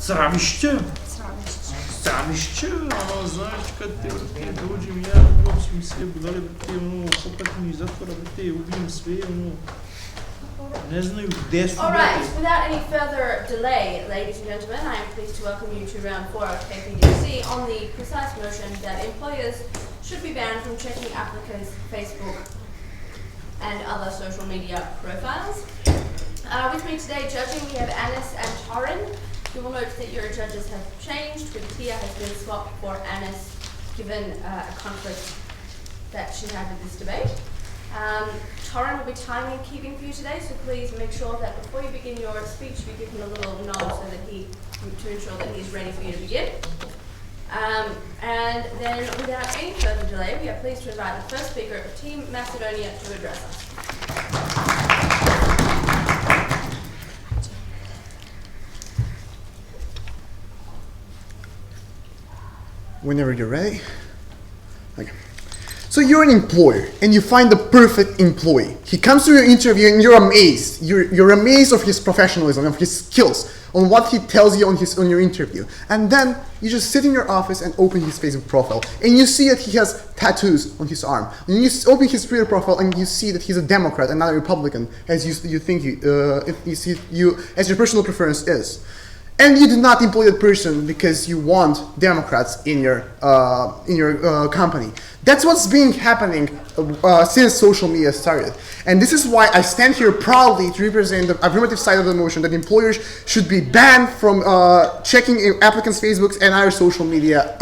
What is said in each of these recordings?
Zdravище! Zdravище! Ама знаеш къде те dođem ja, uopćim sve budale, te popratni iz zatvora, te ubijem sve, ne znaju gdje su. Alright, without any further delay, ladies and gentlemen, I am pleased to welcome you to round 4 of WKPDC on the precise motion that employers should be banned from checking applicants' Facebook and other social media profiles. With me today judging, we have Anis and Torin. You will note that your judges have changed, with Tia has been swapped for Anis, given a conflict that she had with this debate. Torin will be timing keeping for you today, so please make sure that before you begin your speech, you give him a little nod so that to ensure that he's ready for you to begin. And then, without any further delay, we are pleased to invite the first speaker of Team Macedonia to address us. Whenever you're ready. Okay. So you're an employer and you find the perfect employee. He comes to your interview and you're amazed. You're amazed of his professionalism, of his skills, on what he tells you on your interview. And then you just sit in your office and open his Facebook profile and you see that he has tattoos on his arm. And you open his Twitter profile and you see that he's a Democrat and not a Republican, as you think as your personal preference is. And you do not employ that person because you want Democrats in your company. That's what's been happening since social media started. And this is why I stand here proudly to represent the affirmative side of the motion that employers should be banned from checking applicants' Facebooks and other social media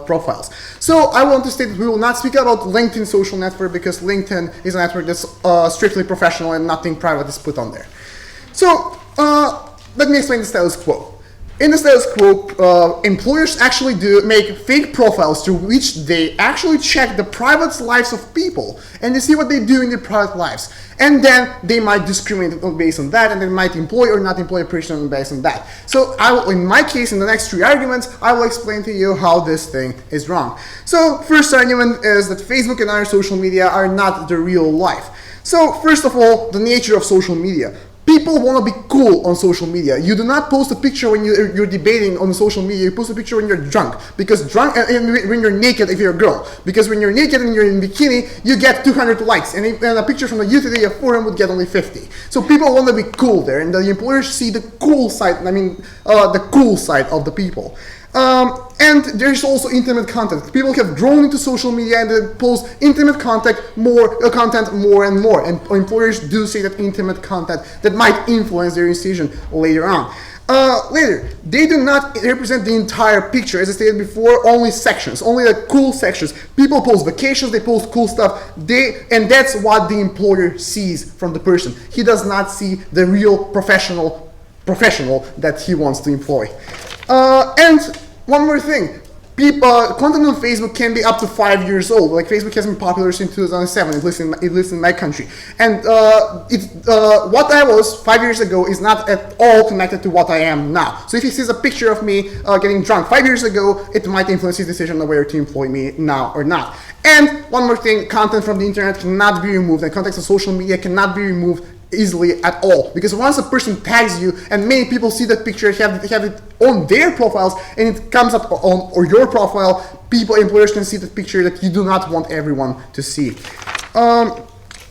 profiles. So I want to state that we will not speak about LinkedIn social network because LinkedIn is a network that's strictly professional and nothing private is put on there. So let me explain the status quo. In the status quo, employers actually do make fake profiles through which they actually check the private lives of people and they see what they do in their private lives. And then they might discriminate based on that, and they might employ or not employ a person based on that. So in my case, in the next 3 arguments, I will explain to you how this thing is wrong. So first argument is that Facebook and other social media are not the real life. So first of all, the nature of social media. People want to be cool on social media. You do not post a picture when you're debating on social media. You post a picture when you're drunk. Because when you're naked if you're a girl. Because when you're naked and you're in bikini, you get 200 likes. And a picture from the Youth Today forum would get only 50. So people want to be cool there. And the employers see the cool side, the cool side of the people. And there's also intimate content. People have grown into social media and they post intimate content more and more. And employers do say that intimate content that might influence their decision later on. Later, they do not represent the entire picture. As I stated before, only sections, only the cool sections. People post vacations, they post cool stuff, and that's what the employer sees from the person. He does not see the real professional that he wants to employ. And one more thing, content on Facebook can be up to 5 years old. Like Facebook has been popular since 2007, at least in my country. And what I was 5 years ago is not at all connected to what I am now. So if he sees a picture of me getting drunk 5 years ago, it might influence his decision on whether to employ me now or not. And one more thing, content from the internet cannot be removed, and content on social media cannot be removed easily at all, because once a person tags you and many people see that picture, have it on their profiles, and it comes up on or your profile, employers can see the picture that you do not want everyone to see.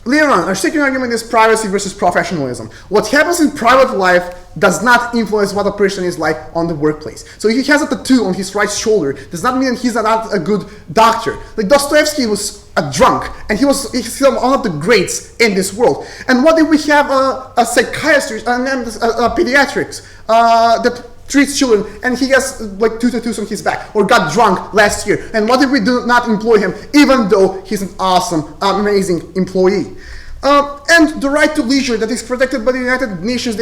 Later on, our second argument is privacy versus professionalism. What happens in private life does not influence what a person is like on the workplace. So if he has a tattoo on his right shoulder, does not mean that he's not a good doctor. Like Dostoevsky was a drunk, and he's one of the greats in this world. And what if we have a psychiatrist, a pediatrics that treats children, and he has like 2 tattoos on his back, or got drunk last year? And what if we do not employ him, even though he's an awesome, amazing employee? And the right to leisure that is protected by the United Nations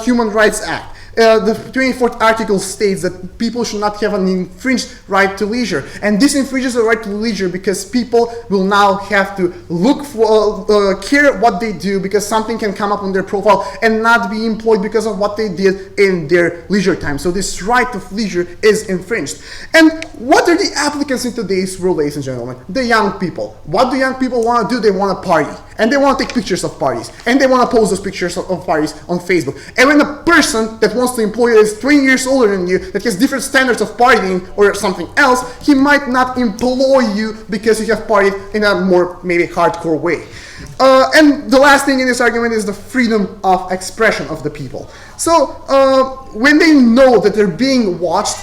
Human Rights Act. The 24th article states that people should not have an infringed right to leisure. And this infringes the right to leisure because people will now have to look for, care what they do, because something can come up on their profile and not be employed because of what they did in their leisure time. So this right of leisure is infringed. And what are the applicants in today's world, ladies and gentlemen? The young people. What do young people want to do? They want to party. and they want to take pictures of parties, and they want to post those pictures of parties on Facebook. And when a person that wants to employ you is 20 years older than you, that has different standards of partying or something else, he might not employ you because you have partied in a more maybe hardcore way. And the last thing in this argument is the freedom of expression of the people. So when they know that they're being watched,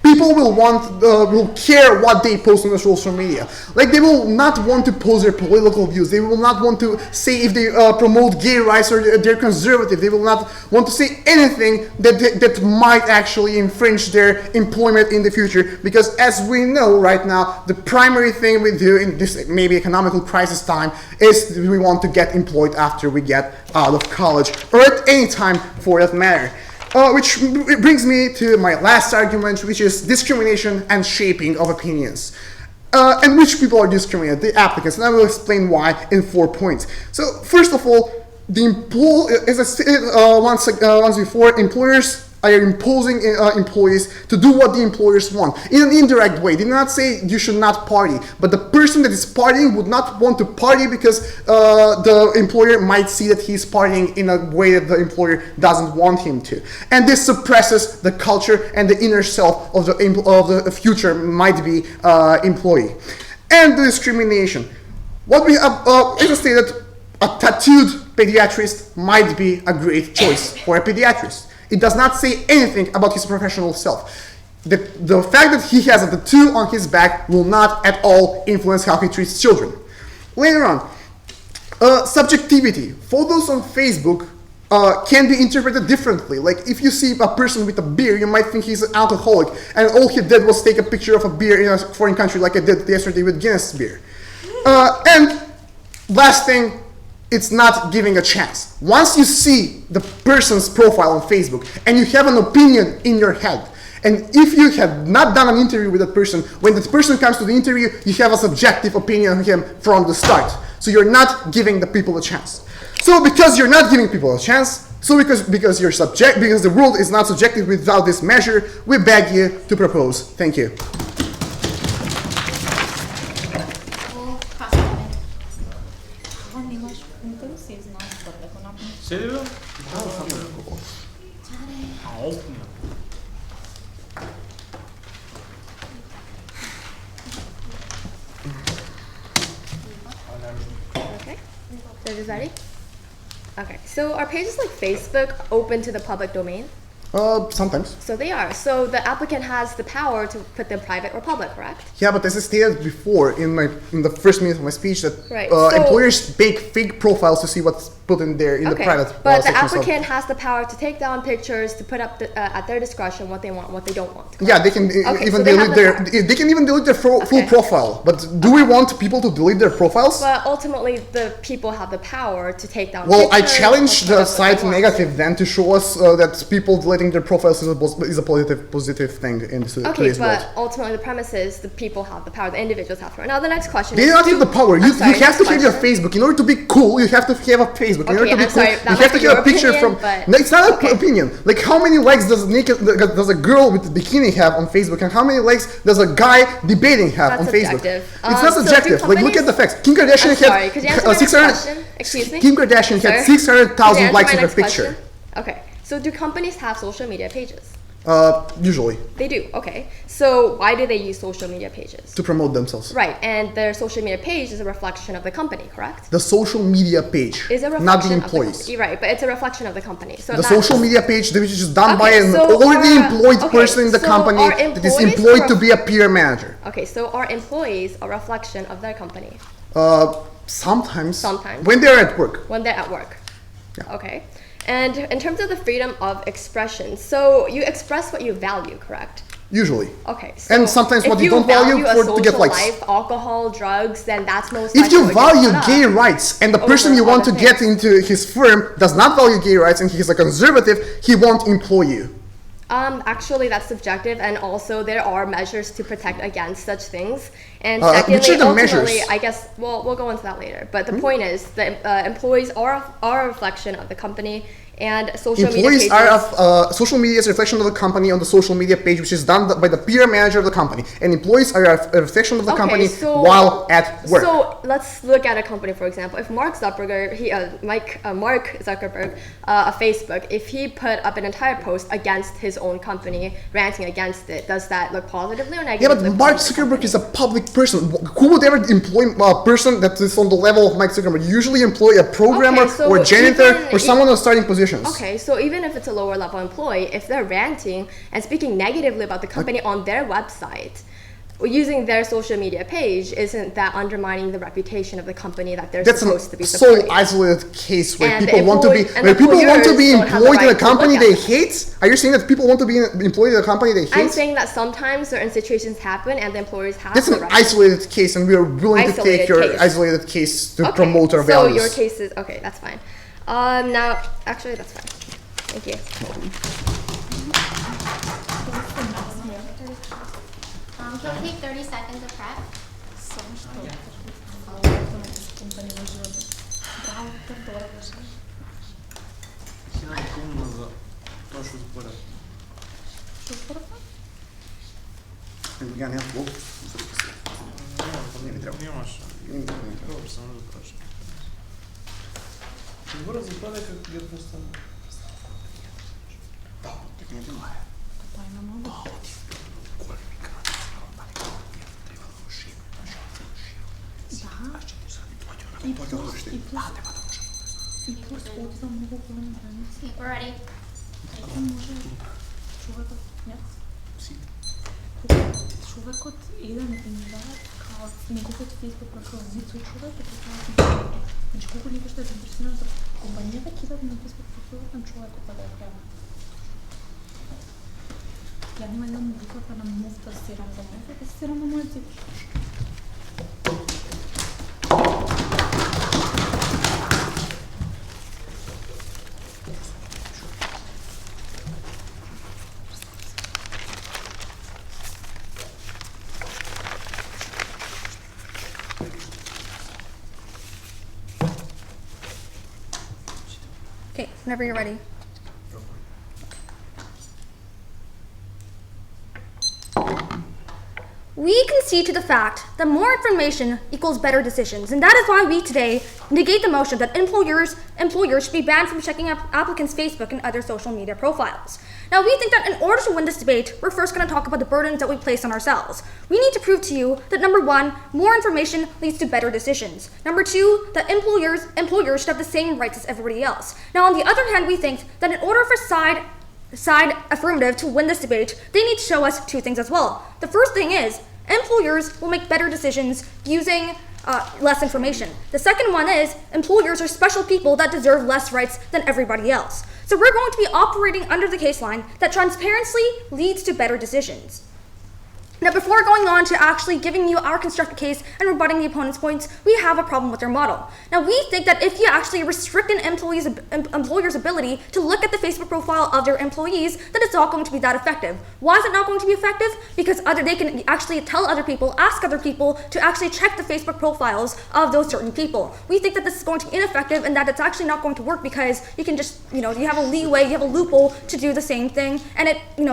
people will care what they post on the social media. Like, they will not want to post their political views. They will not want to say if they promote gay rights or they're conservative. They will not want to say anything that might actually infringe their employment in the future. Because as we know right now, the primary thing we do in this maybe economical crisis time is we want to get employed after we get out of college, or at any time for that matter. Which brings me to my last argument, which is discrimination and shaping of opinions. And which people are discriminated? The applicants, and I will explain why in 4 points. So first of all, as I said once before, employers are imposing employees to do what the employers want in an indirect way. They did not say you should not party, but the person that is partying would not want to party because the employer might see that he's partying in a way that the employer doesn't want him to. And this suppresses the culture and the inner self of the future might-be employee. And the discrimination. What we have, as I stated, a tattooed pediatrist might be a great choice for a pediatrist. It does not say anything about his professional self. The fact that he has a tattoo on his back will not at all influence how he treats children. Later on, subjectivity. Photos on Facebook can be interpreted differently. Like, if you see a person with a beer, you might think he's an alcoholic, and all he did was take a picture of a beer in a foreign country, like I did yesterday with Guinness beer. And last thing, it's not giving a chance. Once you see the person's profile on Facebook and you have an opinion in your head, and if you have not done an interview with that person, when that person comes to the interview, you have a subjective opinion on him from the start. So you're not giving the people a chance. So because you're not giving people a chance, because the world is not subjective without this measure, we beg you to propose. Thank you. Sério? Okay, so is ready? Okay, so are pages like Facebook open to the public domain? Sometimes. So they are. So the applicant has the power to put them private or public, correct? Yeah, but as I stated before in the first minute of my speech, that Right. employers make fake profiles to see what's put in there in the private. But the applicant has the power to take down pictures, to put up at their discretion what they want, what they don't want. Correct? Yeah, they can even delete their full profile. But do we want people to delete their profiles? But ultimately, the people have the power to take down. Well, I pictures, challenge or the whatever site they want. negative then to show us that people deleting their profiles is a positive thing in today's world. But ultimately, the premise is the people have the power, the individuals have the power. Now, the next question They is, do not have the power. You have to have your question. Facebook. In order to be cool, you have to have a Facebook. In order to be I'm cool, sorry, you that have might to be have a your picture opinion, from. but- No, it's not Okay. an opinion. Like, how many likes does a girl with a bikini have on Facebook, and how many likes does a guy debating have That's on Facebook? subjective. It's not So do subjective. Like, look at the facts. Kim Kardashian I'm sorry, could you answer my next question? Excuse me? Kim Kardashian Sir? had 600,000 Could you likes answer on my her next picture. question? Okay, so do companies have social media pages? Usually They do, okay. So why do they use social media pages? to promote themselves. Right, and their social media page is a reflection of the company, correct? The social media page, Is a reflection not the of employees. company. Right, but it's a reflection of the company. So The that social is- media page, which is done by Okay, an so already are- employed okay, person in the so company are that is employees employed to ref- be a peer manager. Okay, so are employees a reflection of their company Sometimes. Sometimes. When they're at work. when they're at work? Yeah. Okay. And in terms of the freedom of expression, so you express what you value, correct? Usually. Okay. So And sometimes if what you don't value a to get social likes. life, alcohol, drugs, then that's most If likely you what value put up. gay rights and the person over you want to other get things. into his firm does not value gay rights and he's a conservative, he won't employ you. Actually, that's subjective, and also there are measures to protect against such things. And Which secondly, are the ultimately, measures? I guess, well, we'll go into that later. But the point is that employees are a reflection of the company, and social media Employees pages. are social media is a reflection of the company on the social media page, which is done by the peer manager of the company, and employees are a reflection of the company while at work. So let's look at a company, for example. If Mark Zuckerberg, Mark Zuckerberg of Facebook, if he put up an entire post against his own company, ranting against it, does that look positively or negatively? Yeah, but Mark Zuckerberg is a public person. Who would ever employ a person that is on the level of Mike Zuckerberg? You usually employ a programmer or a janitor or someone on starting positions. Okay, so even if it's a lower level employee, if they're ranting and speaking negatively about the company on their website, or using their social media page, isn't that undermining the reputation of the company that they're supposed to be supporting? That's a sole isolated case where And people want to be employed in a company they hate. Are you saying that people want to be employed in a company they hate? I'm saying that sometimes certain situations happen and the employers have. That's an isolated case, and we are willing to take your isolated case to promote our values. So your case is okay. That's fine. Now, actually, that's fine. Thank you. He'll take 30 seconds of prep. Збора закладе как я просто. We're ready. Човекот еден кандидат као неговиот Facebook профил вицу човек е така. Значи колку луѓе што е заинтересиран за компанијата ќе дадат на Facebook профилот на човекот да го оправа. Ја нема еден музиката на муфта сирам за муфта, да сирам на мојот зид. Okay, whenever you're ready. We concede to the fact that more information equals better decisions, and that is why we today negate the motion that employers should be banned from checking applicants' Facebook and other social media profiles. Now, we think that in order to win this debate, we're first going to talk about the burdens that we place on ourselves. We need to prove to you that number one, more information leads to better decisions. Number two, that employers should have the same rights as everybody else. Now, on the other hand, we think that in order for side affirmative to win this debate, they need to show us two things as well. The first thing is, employers will make better decisions using less information. The second one is, employers are special people that deserve less rights than everybody else. So we're going to be operating under the case line that transparency leads to better decisions. Now, before going on to actually giving you our constructed case and rebutting the opponent's points, we have a problem with their model. Now, we think that if you actually restrict an employer's ability to look at the Facebook profile of their employees, that it's not going to be that effective. Why is it not going to be effective? Because they can actually tell other people, ask other people to actually check the Facebook profiles of those certain people. We think that this is going to be ineffective and that it's actually not going to work because you can just, you have a leeway, you have a loophole to do the same thing, and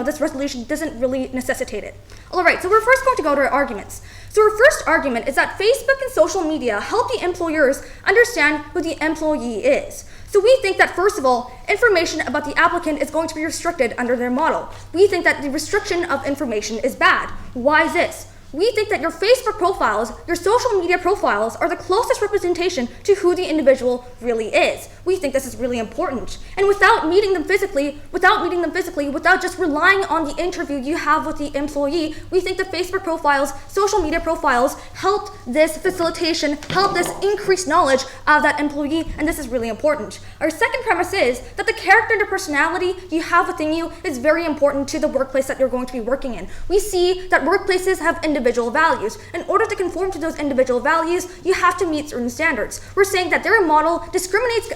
this resolution doesn't really necessitate it. All right, so we're first going to go to our arguments. So our first argument is that Facebook and social media help the employers understand who the employee is. So we think that, first of all, information about the applicant is going to be restricted under their model. We think that the restriction of information is bad. Why is this? We think that your Facebook profiles, your social media profiles, are the closest representation to who the individual really is. We think this is really important. And without meeting them physically, without just relying on the interview you have with the employee, we think that Facebook profiles, social media profiles, help this facilitation, help this increased knowledge of that employee, and this is really important. Our second premise is that the character and the personality you have within you is very important to the workplace that you're going to be working in. We see that workplaces have individual values. In order to conform to those individual values, you have to meet certain standards. We're saying that their model discriminates,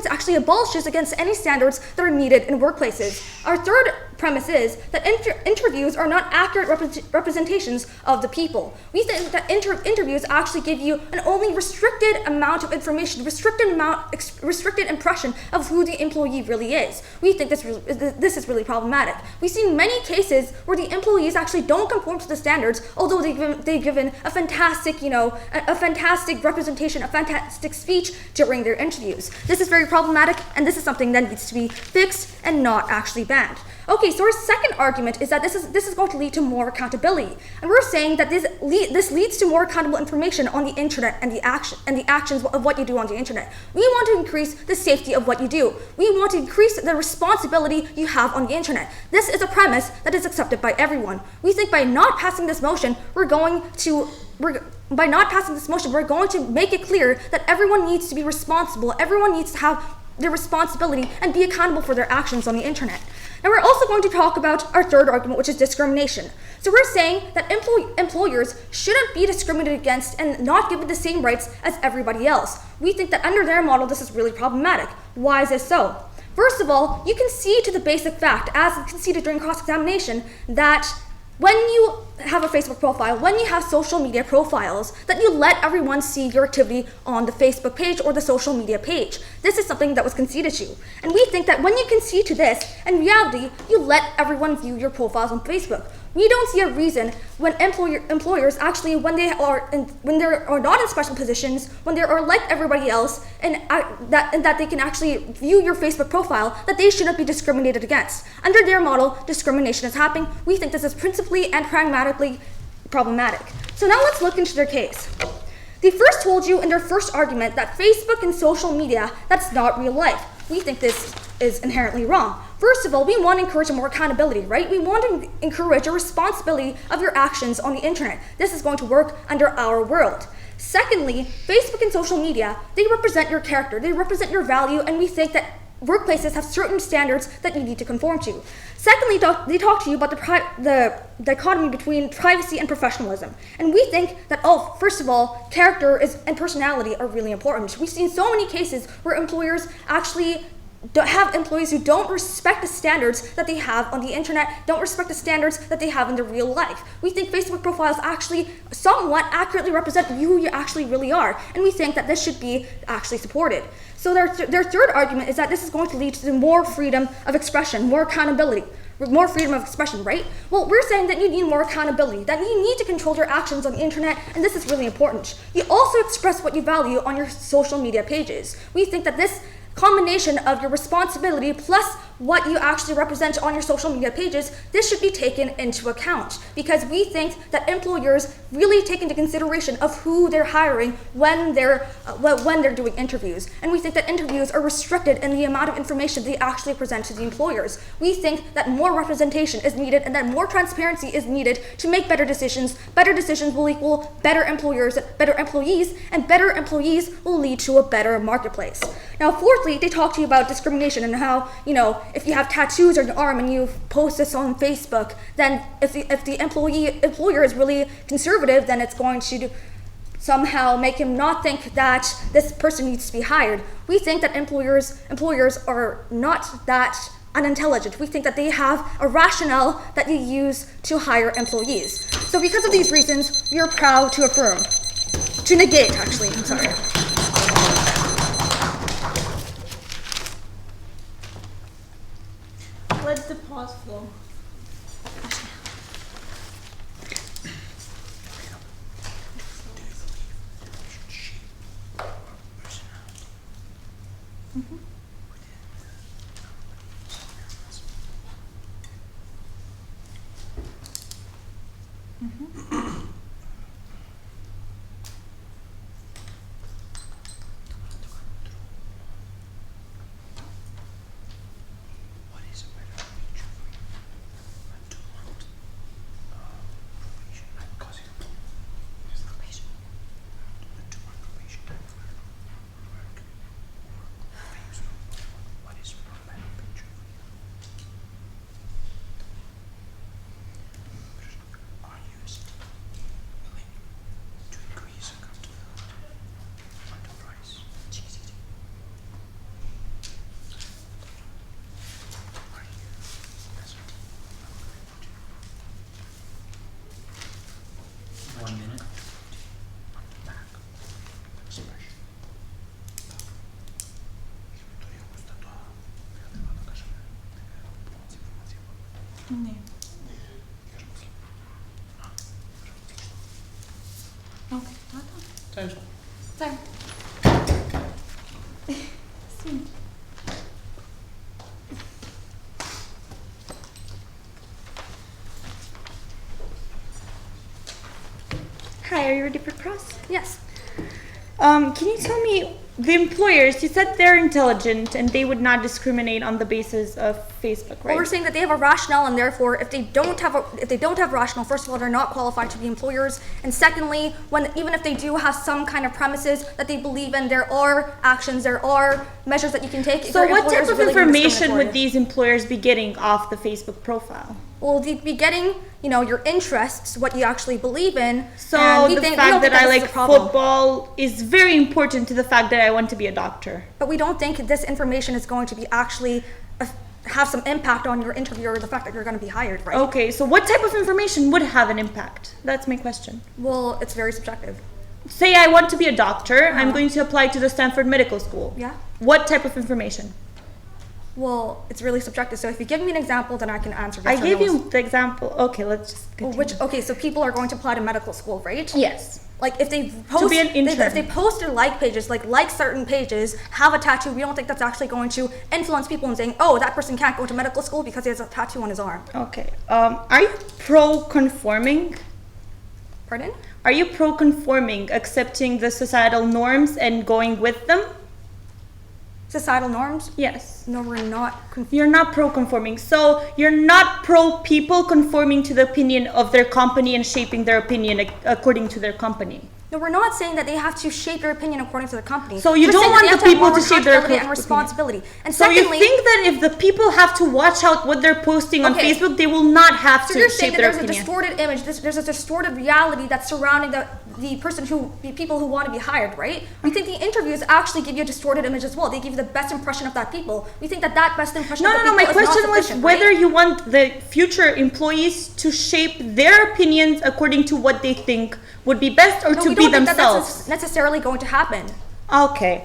actually abolishes against any standards that are needed in workplaces. Our third premise is that interviews are not accurate representations of the people. We think that interviews actually give you an only restricted amount of information, restricted impression of who the employee really is. We think this is really problematic. We've seen many cases where the employees actually don't conform to the standards, although they've given a fantastic, a fantastic representation, a fantastic speech during their interviews. This is very problematic, and this is something that needs to be fixed and not actually banned. Okay, so our second argument is that this is going to lead to more accountability, and we're saying that this leads to more accountable information on the internet and the actions of what you do on the internet. We want to increase the safety of what you do. We want to increase the responsibility you have on the internet. This is a premise that is accepted by everyone. We think by not passing this motion, we're going to make it clear that everyone needs to be responsible. Everyone needs to have their responsibility and be accountable for their actions on the internet. Now we're also going to talk about our third argument, which is discrimination. So we're saying that employers shouldn't be discriminated against and not given the same rights as everybody else. We think that under their model, this is really problematic. Why is this so? First of all, you can see to the basic fact, as conceded during cross-examination, that when you have a Facebook profile, when you have social media profiles, that you let everyone see your activity on the Facebook page or the social media page. This is something that was conceded to. And we think that when you concede to this, in reality, you let everyone view your profiles on Facebook. We don't see a reason when employers actually, when they are not in special positions, when they are like everybody else, and that they can actually view your Facebook profile, that they shouldn't be discriminated against. Under their model, discrimination is happening. We think this is principally and pragmatically problematic. So now let's look into their case. They first told you in their first argument that Facebook and social media, that's not real life. We think this is inherently wrong. First of all, we want to encourage more accountability, right? We want to encourage a responsibility of your actions on the internet. This is going to work under our world. Secondly, Facebook and social media, they represent your character, they represent your value, and we think that workplaces have certain standards that you need to conform to. Secondly, they talk to you about the dichotomy between privacy and professionalism. And we think that, first of all, character and personality are really important. We've seen so many cases where employers actually have employees who don't respect the standards that they have on the internet, don't respect the standards that they have in their real life. We think Facebook profiles actually somewhat accurately represent who you actually really are, and we think that this should be actually supported. So their third argument is that this is going to lead to more freedom of expression, more accountability, more freedom of expression, right? Well, we're saying that you need more accountability, that you need to control your actions on the internet, and this is really important. You also express what you value on your social media pages. We think that this combination of your responsibility plus what you actually represent on your social media pages, this should be taken into account, because we think that employers really take into consideration of who they're hiring when they're doing interviews. And we think that interviews are restricted in the amount of information they actually present to the employers. We think that more representation is needed and that more transparency is needed to make better decisions. Better decisions will equal better employers, better employees, and better employees will lead to a better marketplace. Now, fourthly, they talk to you about discrimination and how, if you have tattoos on your arm and you post this on Facebook, then if the employer is really conservative, then it's going to somehow make him not think that this person needs to be hired. We think that employers are not that unintelligent. We think that they have a rationale that you use to hire employees. So because of these reasons, we are proud to affirm. To negate, actually, I'm sorry. Let the pause flow. Не. Окей, Тежко. Так. Hi, are you ready for cross? Yes. Can you tell me, the employers, you said they're intelligent and they would not discriminate on the basis of Facebook, right? Well, we're saying that they have a rationale, and therefore, if they don't have rationale, first of all, they're not qualified to be employers, and secondly, even if they do have some kind of premises that they believe in, there are actions, there are measures that you can take. So what type of information would these? these employers be getting off the Facebook profile? Well, they'd be getting, your interests, what you actually believe in. So and the we fact don't that think I this is like a problem. football is very important to the fact that I want to be a doctor. But we don't think this information is going to be actually have some impact on your interview or the fact that you're going to be hired, right? Okay, so what type of information would have an impact? That's my question. Well, it's very subjective. Say I want to be a doctor, I'm going to apply to the Stanford Medical School. Yeah. What type of information? Well, it's really subjective. So if you give me an example, then I can answer. I yes or gave no. you the example. Okay, let's just continue. Okay, so people are going to apply to medical school, right? Yes. Like if they post, be an intern. if they post their like pages, like certain pages, have a tattoo, we don't think that's actually going to influence people in saying, oh, that person can't go to medical school because he has a tattoo on his arm. Okay. Are you pro-conforming? Pardon? Are you pro-conforming, accepting the societal norms and going with them? Societal norms? Yes. No, we're not. You're not pro-conforming. So you're not pro-people conforming to the opinion of their company and shaping their opinion according to their company. No, we're not saying that they have to shape their opinion according to the company. So you We're don't saying want that the they have people have to more shape their accountability and opinion. responsibility. And So secondly, you think that if the people have to watch out what they're posting on Okay. Facebook, they will not have so to you're saying shape that their there's a opinion? distorted image, there's a distorted reality that's surrounding the people who want to be hired, right? We think the interviews actually give you a distorted image as well. They give you the best impression of that people. We think that best impression of the people My is not question was sufficient, whether right? you want the future employees to shape their opinions according to what they think would be best or No, to we be don't think that themselves. that's necessarily going to happen. Okay.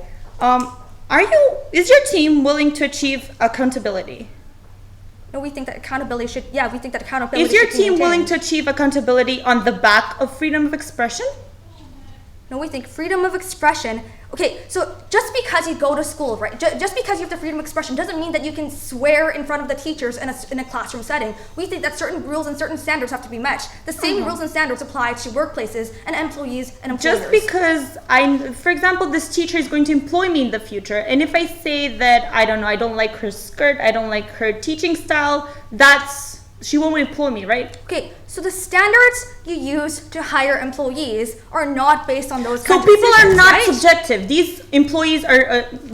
Is your team willing to achieve accountability? No, we think that accountability should, we think that accountability Is your should be team willing maintained. to achieve accountability on the back of freedom of expression? No, we think freedom of expression. Okay, so just because you go to school, right? Just because you have the freedom of expression doesn't mean that you can swear in front of the teachers in a classroom setting. We think that certain rules and certain standards have to be met. The same rules and standards apply to workplaces and employees and employers. Just because for example, this teacher is going to employ me in the future, and if I say that, I don't like her skirt, I don't like her teaching style, she won't employ me, right? Okay, so the standards you use to hire employees are not based on those So kinds of people are decisions, not right? subjective.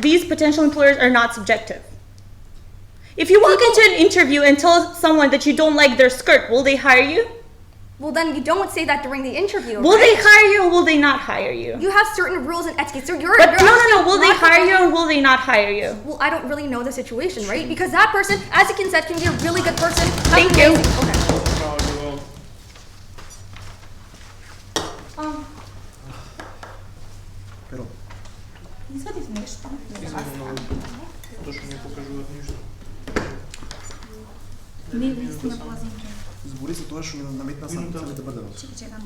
These potential employers are not subjective. If you walk into an interview and tell someone that you don't like their skirt, will they hire you? Well, then you don't say that during the interview, Will right? they hire you or will they not hire you? You have certain rules and etiquette. So you're But asking will they lots of hire you people- or will they not hire you? Well, I don't really know the situation, right? Because that person, as you can said, can be a really good person. Thank you. Okay. Pero, Извадив нещо. То, що не покажу нищо. Не, вие сте на плазинки. збори се тоа што ми наметна самите брдево. Чекам.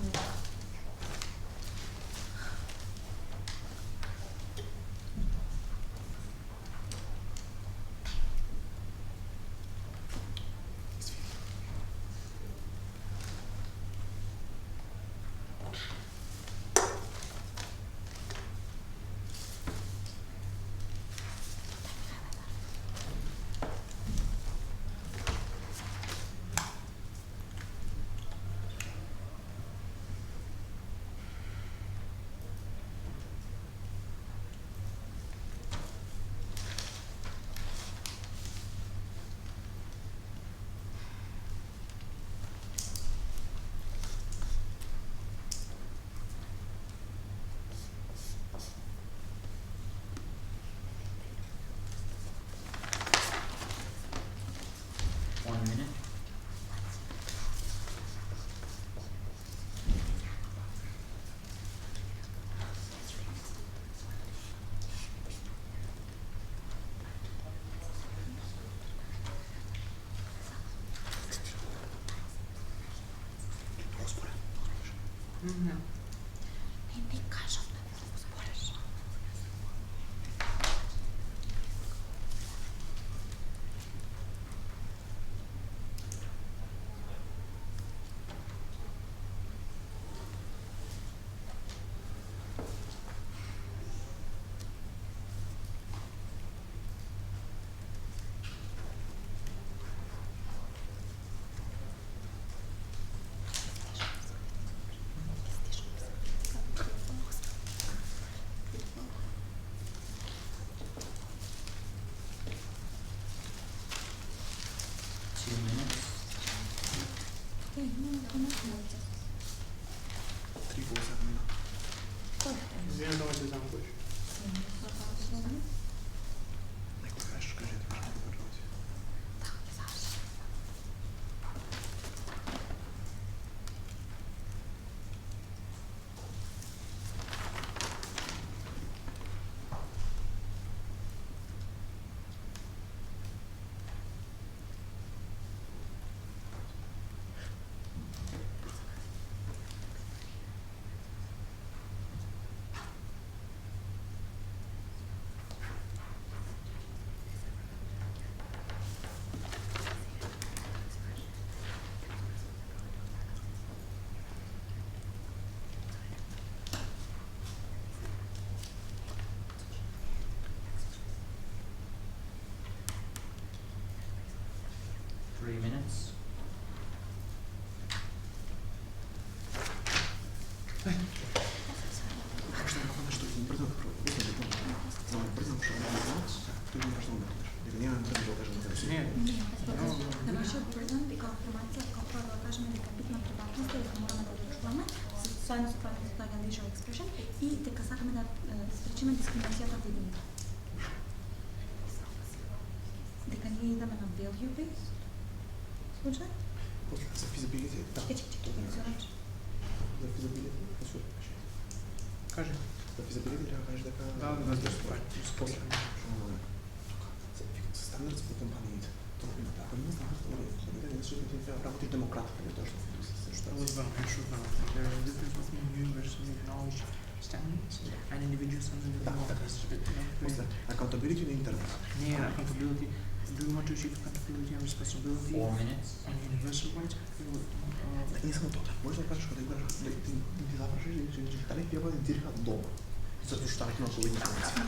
Eu não vou usar hoje. Minutes. Нашият призъм и като информация, като да кажем дека битна приватност е дека мораме да одлучуваме соедно со правилото на legal expression и дека сакаме да спречиме дискриминацијата во едините. Дека ние идеме на value based случај. За feasibility, да. За feasibility, Кажи. За feasibility трябва да кажеш дека... Стандард по компаниите. Ако има стандард, работи демократ, или точно също. There is a difference between universal knowledge standards and individual standards. После, accountability на интернет. Не, accountability. Do you want to achieve accountability and responsibility 4 minutes. on universal rights? Да, не само това. Може да кажеш да играш, да ти запрашаш, че дали трябва да дирха дома. Zato što tako mnogo informacija.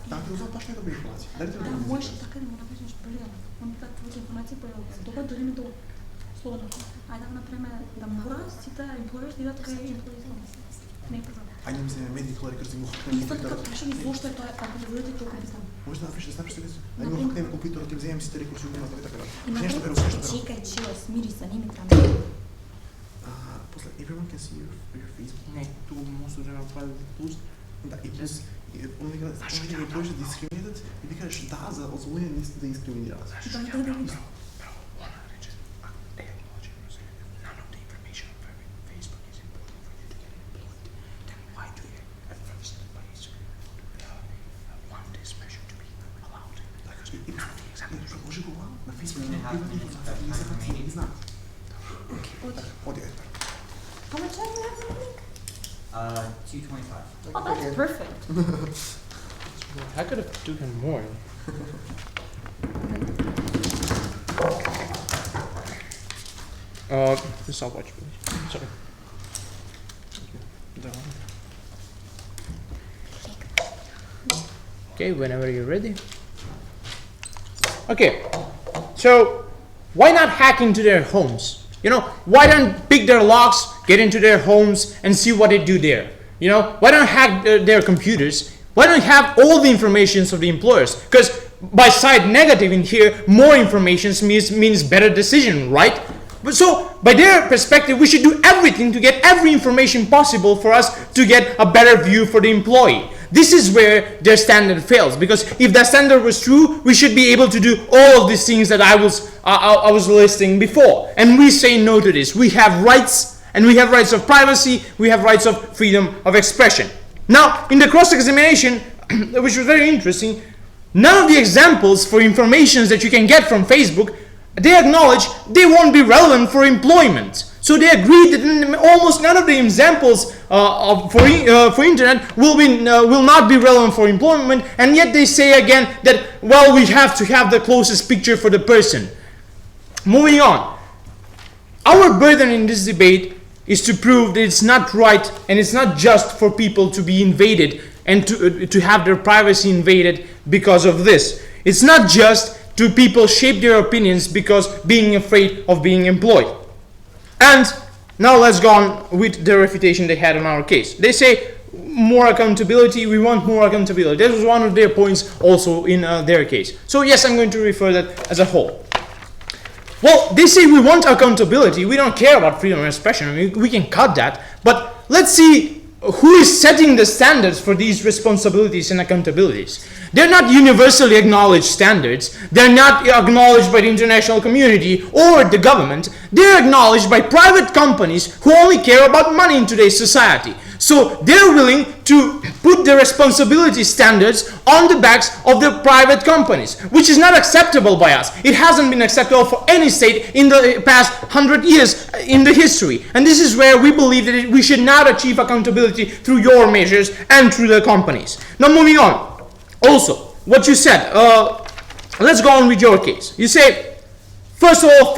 Da, ti uzao baš najdobre informacije. Дали ти Да, можеш така да му направиш нещо брилянтно. Он така твоите информации появят доба, дори ми до слободно. Айде да направим да мора сите employers да идат кај employees. Не е проблем. Айде ми се меди хлори кързи му хакнем Исто така прашам и зошто е тоа, ако да видите толку битно. Може да напишеш себе си. Айде му хакнем компютър, да ти вземем си тери курси има така. Нещо беру, нещо беру. Чекай, чила, смири се, не ми трябва. После, everyone can see your Facebook. Не, тук може да направи плюс. Да, и плюс, он вика, да можеш да дискриминират и ти кажеш да, за озволение не да дискриминират. Да, да, да, да. None of the information on Facebook is important for you to get employed. Then why do you at first place want this measure to be allowed? None of the examples. Предложи го на Facebook. Не знам. Оди, How much time do we have remaining? 2:25. Oh, that's perfect. I could have taken more. The stopwatch, please. Sorry. That one. Okay, whenever you're ready. Okay, so why not hack into their homes? You know, why don't pick their locks, get into their homes, and see what they do there? You know, why don't hack their computers? Why don't have all the informations of the employers? Because by side negative in here, more information means better decision, right? But so, by their perspective, we should do everything to get every information possible for us to get a better view for the employee. This is where their standard fails, because if that standard was true, we should be able to do all of these things that I was listing before. And we say no to this. We have rights, and we have rights of privacy, we have rights of freedom of expression. Now, in the cross-examination, which was very interesting, none of the examples for information that you can get from Facebook, they acknowledge they won't be relevant for employment. So they agreed that almost none of the examples for internet will not be relevant for employment, and yet they say again that, well, we have to have the closest picture for the person. Moving on. Our burden in this debate is to prove that it's not right and it's not just for people to be invaded and to have their privacy invaded because of this. It's not just to people shape their opinions because being afraid of being employed. And now let's go on with the refutation they had in our case. They say more accountability, we want more accountability. That was one of their points also in their case. So yes, I'm going to refer that as a whole. Well, they say we want accountability, we don't care about freedom of expression, I mean, we can cut that, but let's see who is setting the standards for these responsibilities and accountabilities. They're not universally acknowledged standards, they're not acknowledged by the international community or the government, they're acknowledged by private companies who only care about money in today's society. So they're willing to put the responsibility standards on the backs of the private companies, which is not acceptable by us. It hasn't been acceptable for any state in the past 100 years in the history. And this is where we believe that we should not achieve accountability through your measures and through the companies. Now moving on. Also, what you said, let's go on with your case. You say, first of all,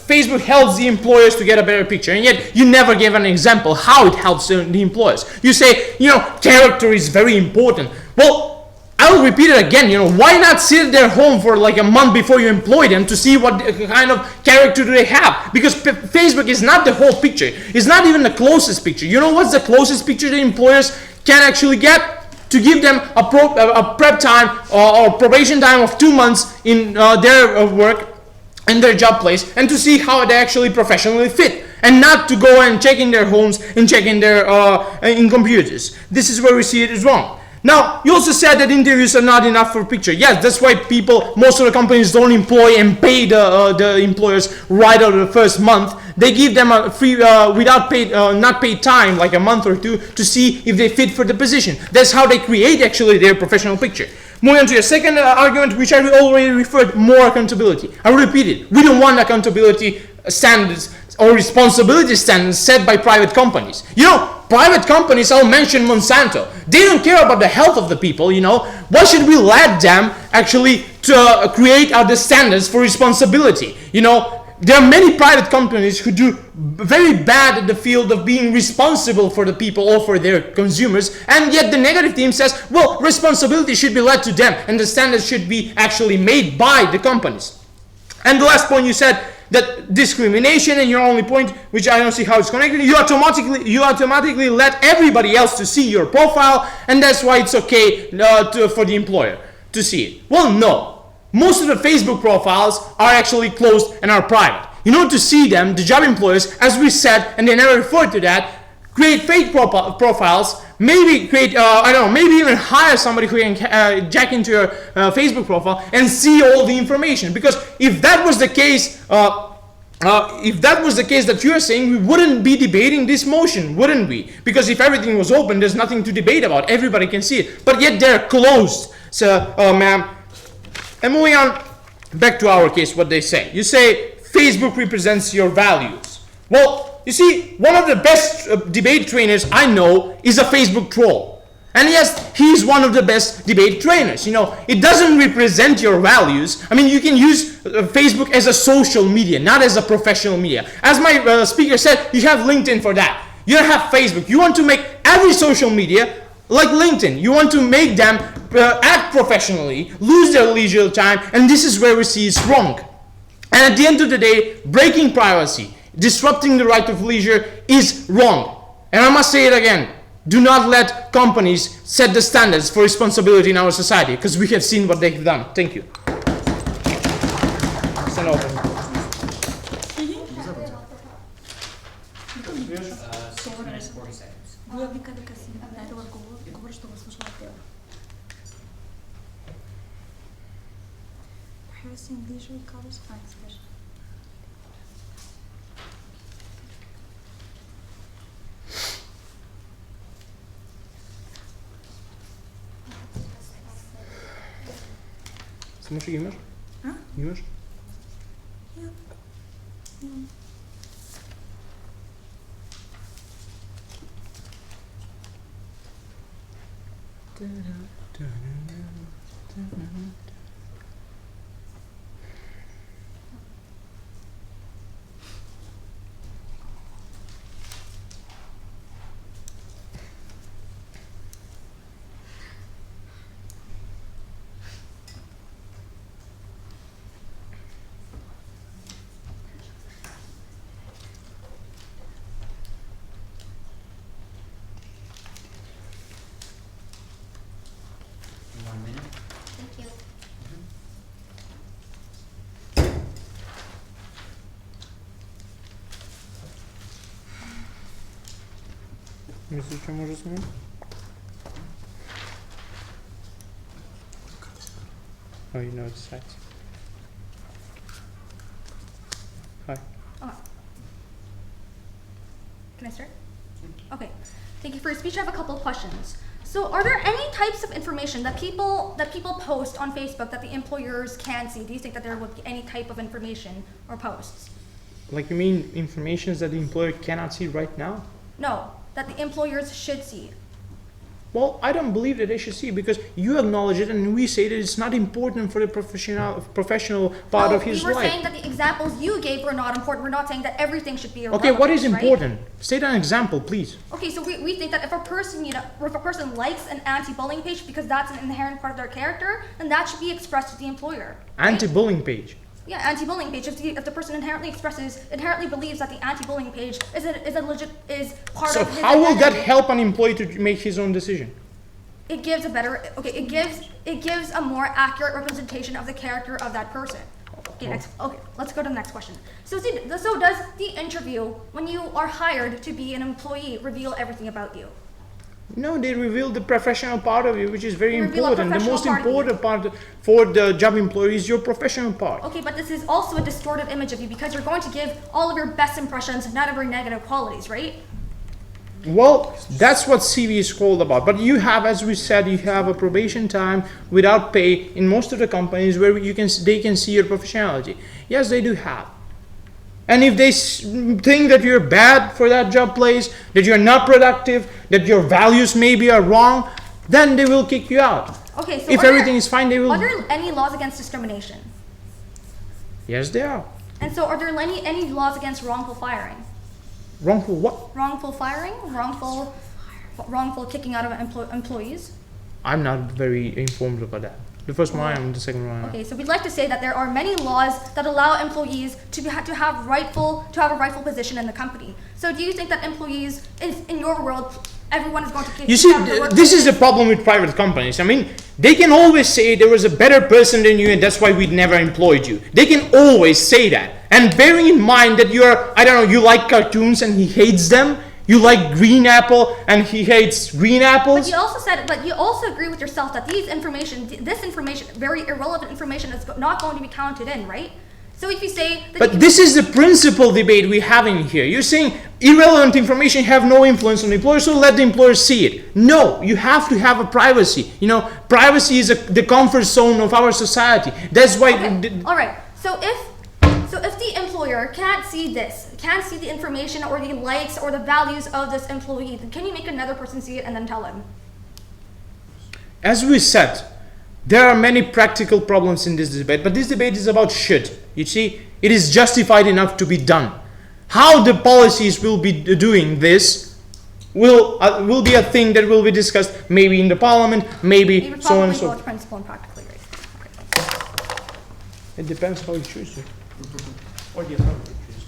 Facebook helps the employers to get a better picture, and yet you never gave an example how it helps the employers. You say, character is very important. Well, I'll repeat it again, why not sit at their home for like a month before you employ them to see what kind of character do they have? Because Facebook is not the whole picture. It's not even the closest picture. You know what's the closest picture the employers can actually get? To give them a prep time or probation time of 2 months in their work and their job place, and to see how they actually professionally fit, and not to go and check in their homes and check in their in computers. This is where we see it is wrong. Now, you also said that interviews are not enough for picture. Yes, that's why most of the companies don't employ and pay the employers right out of the first month. They give them a free, without paid, not paid time, like a month or two, to see if they fit for the position. That's how they create actually their professional picture. Moving on to your second argument, which I already referred, more accountability. I will repeat it. We don't want accountability standards or responsibility standards set by private companies. Private companies, I'll mention Monsanto. They don't care about the health of the people, Why should we let them actually to create the standards for responsibility? There are many private companies who do very bad at the field of being responsible for the people or for their consumers, and yet the negative team says, well, responsibility should be led to them, and the standards should be actually made by the companies. And the last point you said, that discrimination, and your only point, which I don't see how it's connected, you automatically let everybody else to see your profile, and that's why it's okay for the employer to see it. Well, no. Most of the Facebook profiles are actually closed and are private. In order to see them, the job employers, as we said, and they never referred to that, create fake profiles, maybe create, maybe even hire somebody who can jack into your Facebook profile and see all the information. Because if that was the case, that you're saying, we wouldn't be debating this motion, wouldn't we? Because if everything was open, there's nothing to debate about. Everybody can see it. But yet they're closed. So, ma'am. And moving on, back to our case, what they say. You say, Facebook represents your values. Well, you see, one of the best debate trainers I know is a Facebook troll. And yes, he's one of the best debate trainers. It doesn't represent your values. I mean, you can use Facebook as a social media, not as a professional media. As my speaker said, you have LinkedIn for that. You don't have Facebook. You want to make every social media like LinkedIn. You want to make them act professionally, lose their leisure time, and this is where we see it's wrong. And at the end of the day, breaking privacy, disrupting the right of leisure is wrong. And I must say it again, do not let companies set the standards for responsibility in our society, because we have seen what they've done. Thank you. Stand over. 40 seconds. Privacy and leisure covers fine, especially. Smash you image? Huh? Image? Yeah. 1 minute. Thank you. Мислиш, че може да сме? Oh, you know it's sites. Hi. Can I start? Okay. Thank you for your speech. I have a couple of questions. So, are there any types of information that people post on Facebook that the employers can see? Do you think that there would be any type of information or posts? Like you mean information that the employer cannot see right now? No, that the employers should see. Well, I don't believe that they should see because you acknowledge it and we say that it's not important for the professional part of his We were life. saying that the examples you gave were not important. We're not saying that everything should be irrelevant. Okay, what is right? important? State an example, please. Okay, so we think that if a person, if a person likes an anti-bullying page because that's an inherent part of their character, then that should be expressed to the employer. right? Anti-bullying page. Yeah, anti-bullying page. If the person inherently believes that the anti-bullying page is part So of his how will that identity, help an employee to make his own decision? it gives it gives a more accurate representation of the character of that person. Okay, let's go to the next question. So does the interview, when you are hired to be an employee, reveal everything about you? No, they reveal the professional part of you, which is very They reveal a important. The professional most part of you. important part for the job employee is your professional part. Okay, but this is also a distorted image of you because you're going to give all of your best impressions, not of your negative qualities, right? Well, that's what CV is called about. But you have, as we said, you have a probation time without pay in most of the companies where they can see your professionality. Yes, they do have. And if they think that you're bad for that job place, that you're not productive, that your values maybe are wrong, then they will kick you out. Okay, so If everything is fine, they will. Are there any laws against discrimination? Yes, they are. And so are there any laws against wrongful firing? Wrongful what? Wrongful firing? Wrongful kicking out of employees? I'm not very informed about that. The first one, and the second one. Okay, so we'd like to say that there are many laws that allow employees to have a rightful position in the company. So do you think that employees in your world, everyone is going to kick You see, out of their work? this is the problem with private companies. I mean, they can always say there was a better person than you and that's why we never employed you. They can always say that. And bearing in mind that you like cartoons and he hates them, you like green apple and he hates green apples. But you also agree with yourself that this information, very irrelevant information, is not going to be counted in, right? So if you say that But this is the principal debate we're having here. You're saying irrelevant information have no influence on the employer, so let the employer see it. No, you have to have a privacy. Privacy is the comfort zone of our society. That's why. Okay. All right. So if the employer can't see the information or the likes or the values of this employee, then can you make another person see it and then tell him? As we said, there are many practical problems in this debate, but this debate is about should. You see, it is justified enough to be done. How the policies will be doing this will be a thing that will be discussed maybe in the parliament, maybe so on and so. Both principle and practically right. It depends how you choose it. Or the affirmative choose.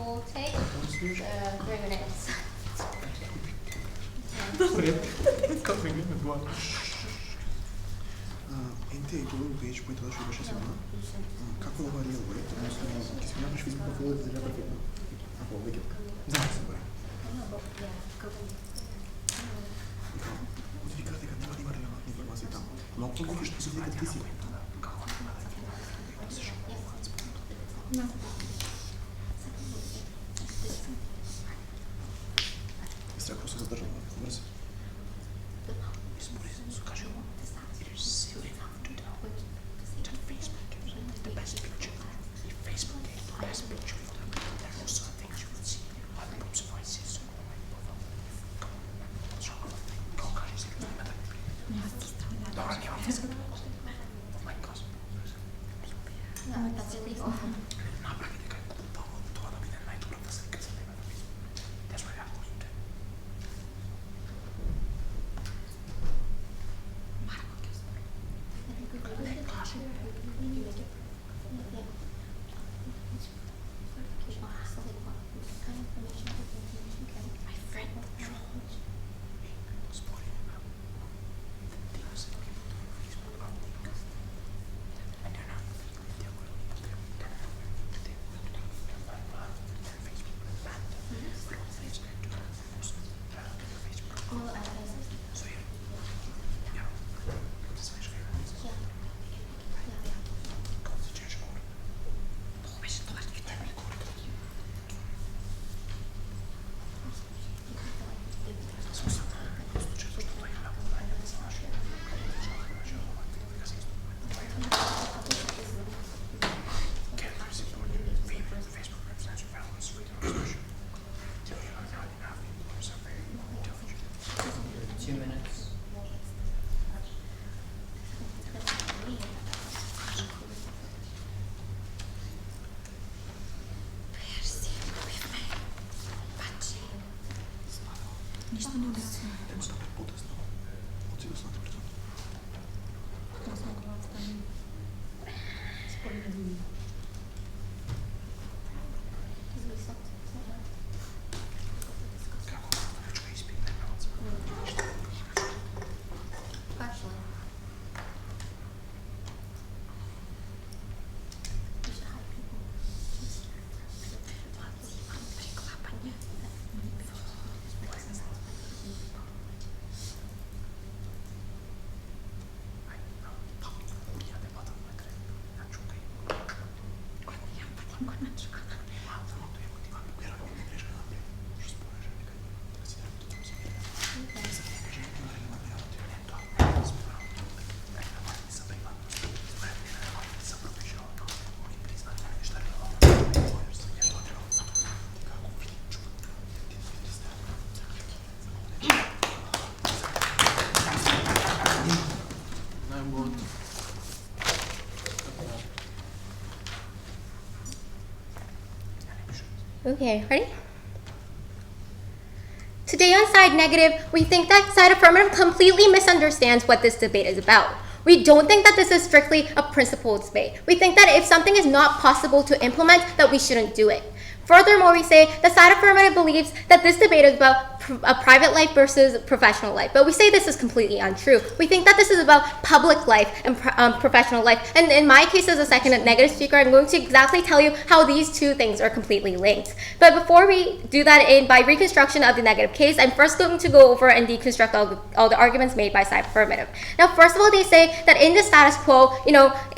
We'll take 3 minutes. Entrei tu în page, pui toată și așa ceva. Kako говорил, odnosno, ki si napraviš Facebook profil, da treba biti. Ako, vidi. Znam se boje. Notifikate kad nema relevantne informacije tamo. No, ako vidiš, to se vidi kad ti si. No. Jeste ako se zadržava, brzo. No, that's illegal. Нищо не обясня. Okay, ready? Today on Side Negative, we think that Side Affirmative completely misunderstands what this debate is about. We don't think that this is strictly a principled debate. We think that if something is not possible to implement, that we shouldn't do it. Furthermore, we say the Side Affirmative believes that this debate is about a private life versus professional life, but we say this is completely untrue. We think that this is about public life and professional life, and in my case as a second negative speaker, I'm going to exactly tell you how these two things are completely linked. But before we do that by reconstruction of the negative case, I'm first going to go over and deconstruct all the arguments made by Side Affirmative. Now, first of all, they say that in the status quo,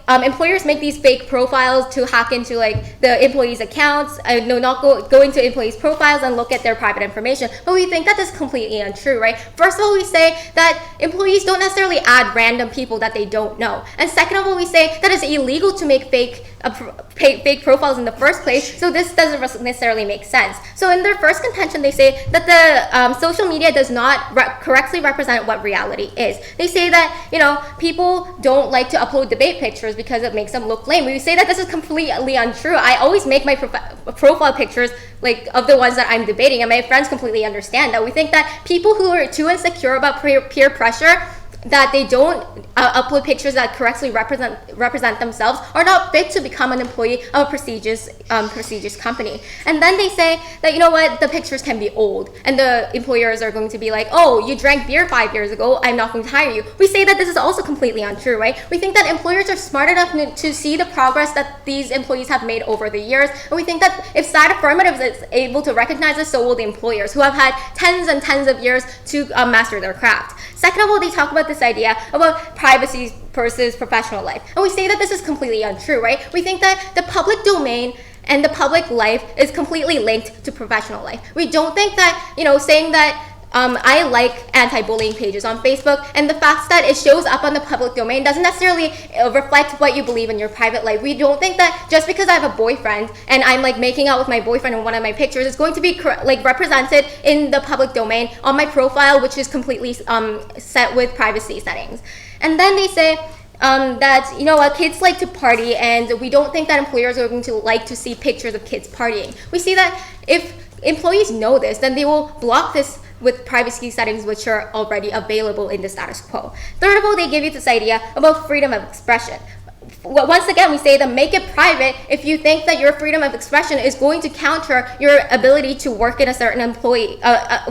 employers make these fake profiles to hack into like the employees' accounts, not go into employees' profiles and look at their private information. But we think that this is completely untrue, right? First of all, we say that employees don't necessarily add random people that they don't know. And second of all, we say that it's illegal to make fake profiles in the first place, so this doesn't necessarily make sense. So in their first contention, they say that the social media does not correctly represent what reality is. They say that, people don't like to upload debate pictures because it makes them look lame. We say that this is completely untrue. I always make my profile pictures like of the ones that I'm debating, and my friends completely understand that. We think that people who are too insecure about peer pressure, that they don't upload pictures that correctly represent themselves, are not fit to become an employee of a prestigious company. And then they say that, the pictures can be old, and the employers are going to be like, oh, you drank beer 5 years ago, I'm not going to hire you. We say that this is also completely untrue, right? We think that employers are smart enough to see the progress that these employees have made over the years, and we think that if Side Affirmative is able to recognize this, so will the employers, who have had tens and tens of years to master their craft. Second of all, they talk about this idea about privacy versus professional life. And we say that this is completely untrue, right? We think that the public domain and the public life is completely linked to professional life. We don't think that, saying that I like anti-bullying pages on Facebook, and the fact that it shows up on the public domain doesn't necessarily reflect what you believe in your private life. We don't think that just because I have a boyfriend and I'm like making out with my boyfriend in one of my pictures, it's going to be represented in the public domain on my profile, which is completely set with privacy settings. And then they say that, you know what, kids like to party, and we don't think that employers are going to like to see pictures of kids partying. We see that if employees know this, then they will block this with privacy settings which are already available in the status quo. Third of all, they give you this idea about freedom of expression. Once again, we say that make it private if you think that your freedom of expression is going to counter your ability to work in a certain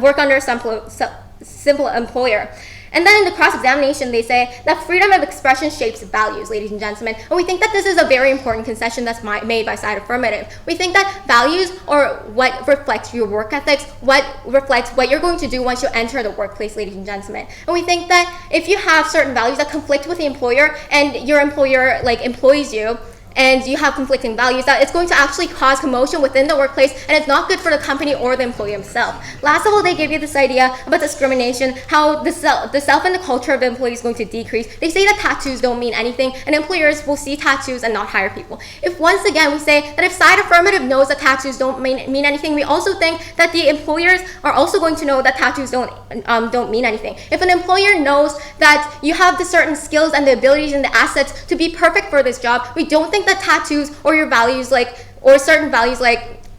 work under a simple employer. And then in the cross-examination, they say that freedom of expression shapes values, ladies and gentlemen. And we think that this is a very important concession that's made by side affirmative. We think that values are what reflects your work ethics, what reflects what you're going to do once you enter the workplace, ladies and gentlemen. And we think that if you have certain values that conflict with the employer and your employer employs you, and you have conflicting values, that it's going to actually cause commotion within the workplace, and it's not good for the company or the employee himself. Last of all, they give you this idea about discrimination, how the self and the culture of the employee is going to decrease. They say that tattoos don't mean anything, and employers will see tattoos and not hire people. If once again we say that if side affirmative knows that tattoos don't mean anything, we also think that the employers are also going to know that tattoos don't mean anything. If an employer knows that you have the certain skills and the abilities and the assets to be perfect for this job, we don't think that tattoos or your values or certain values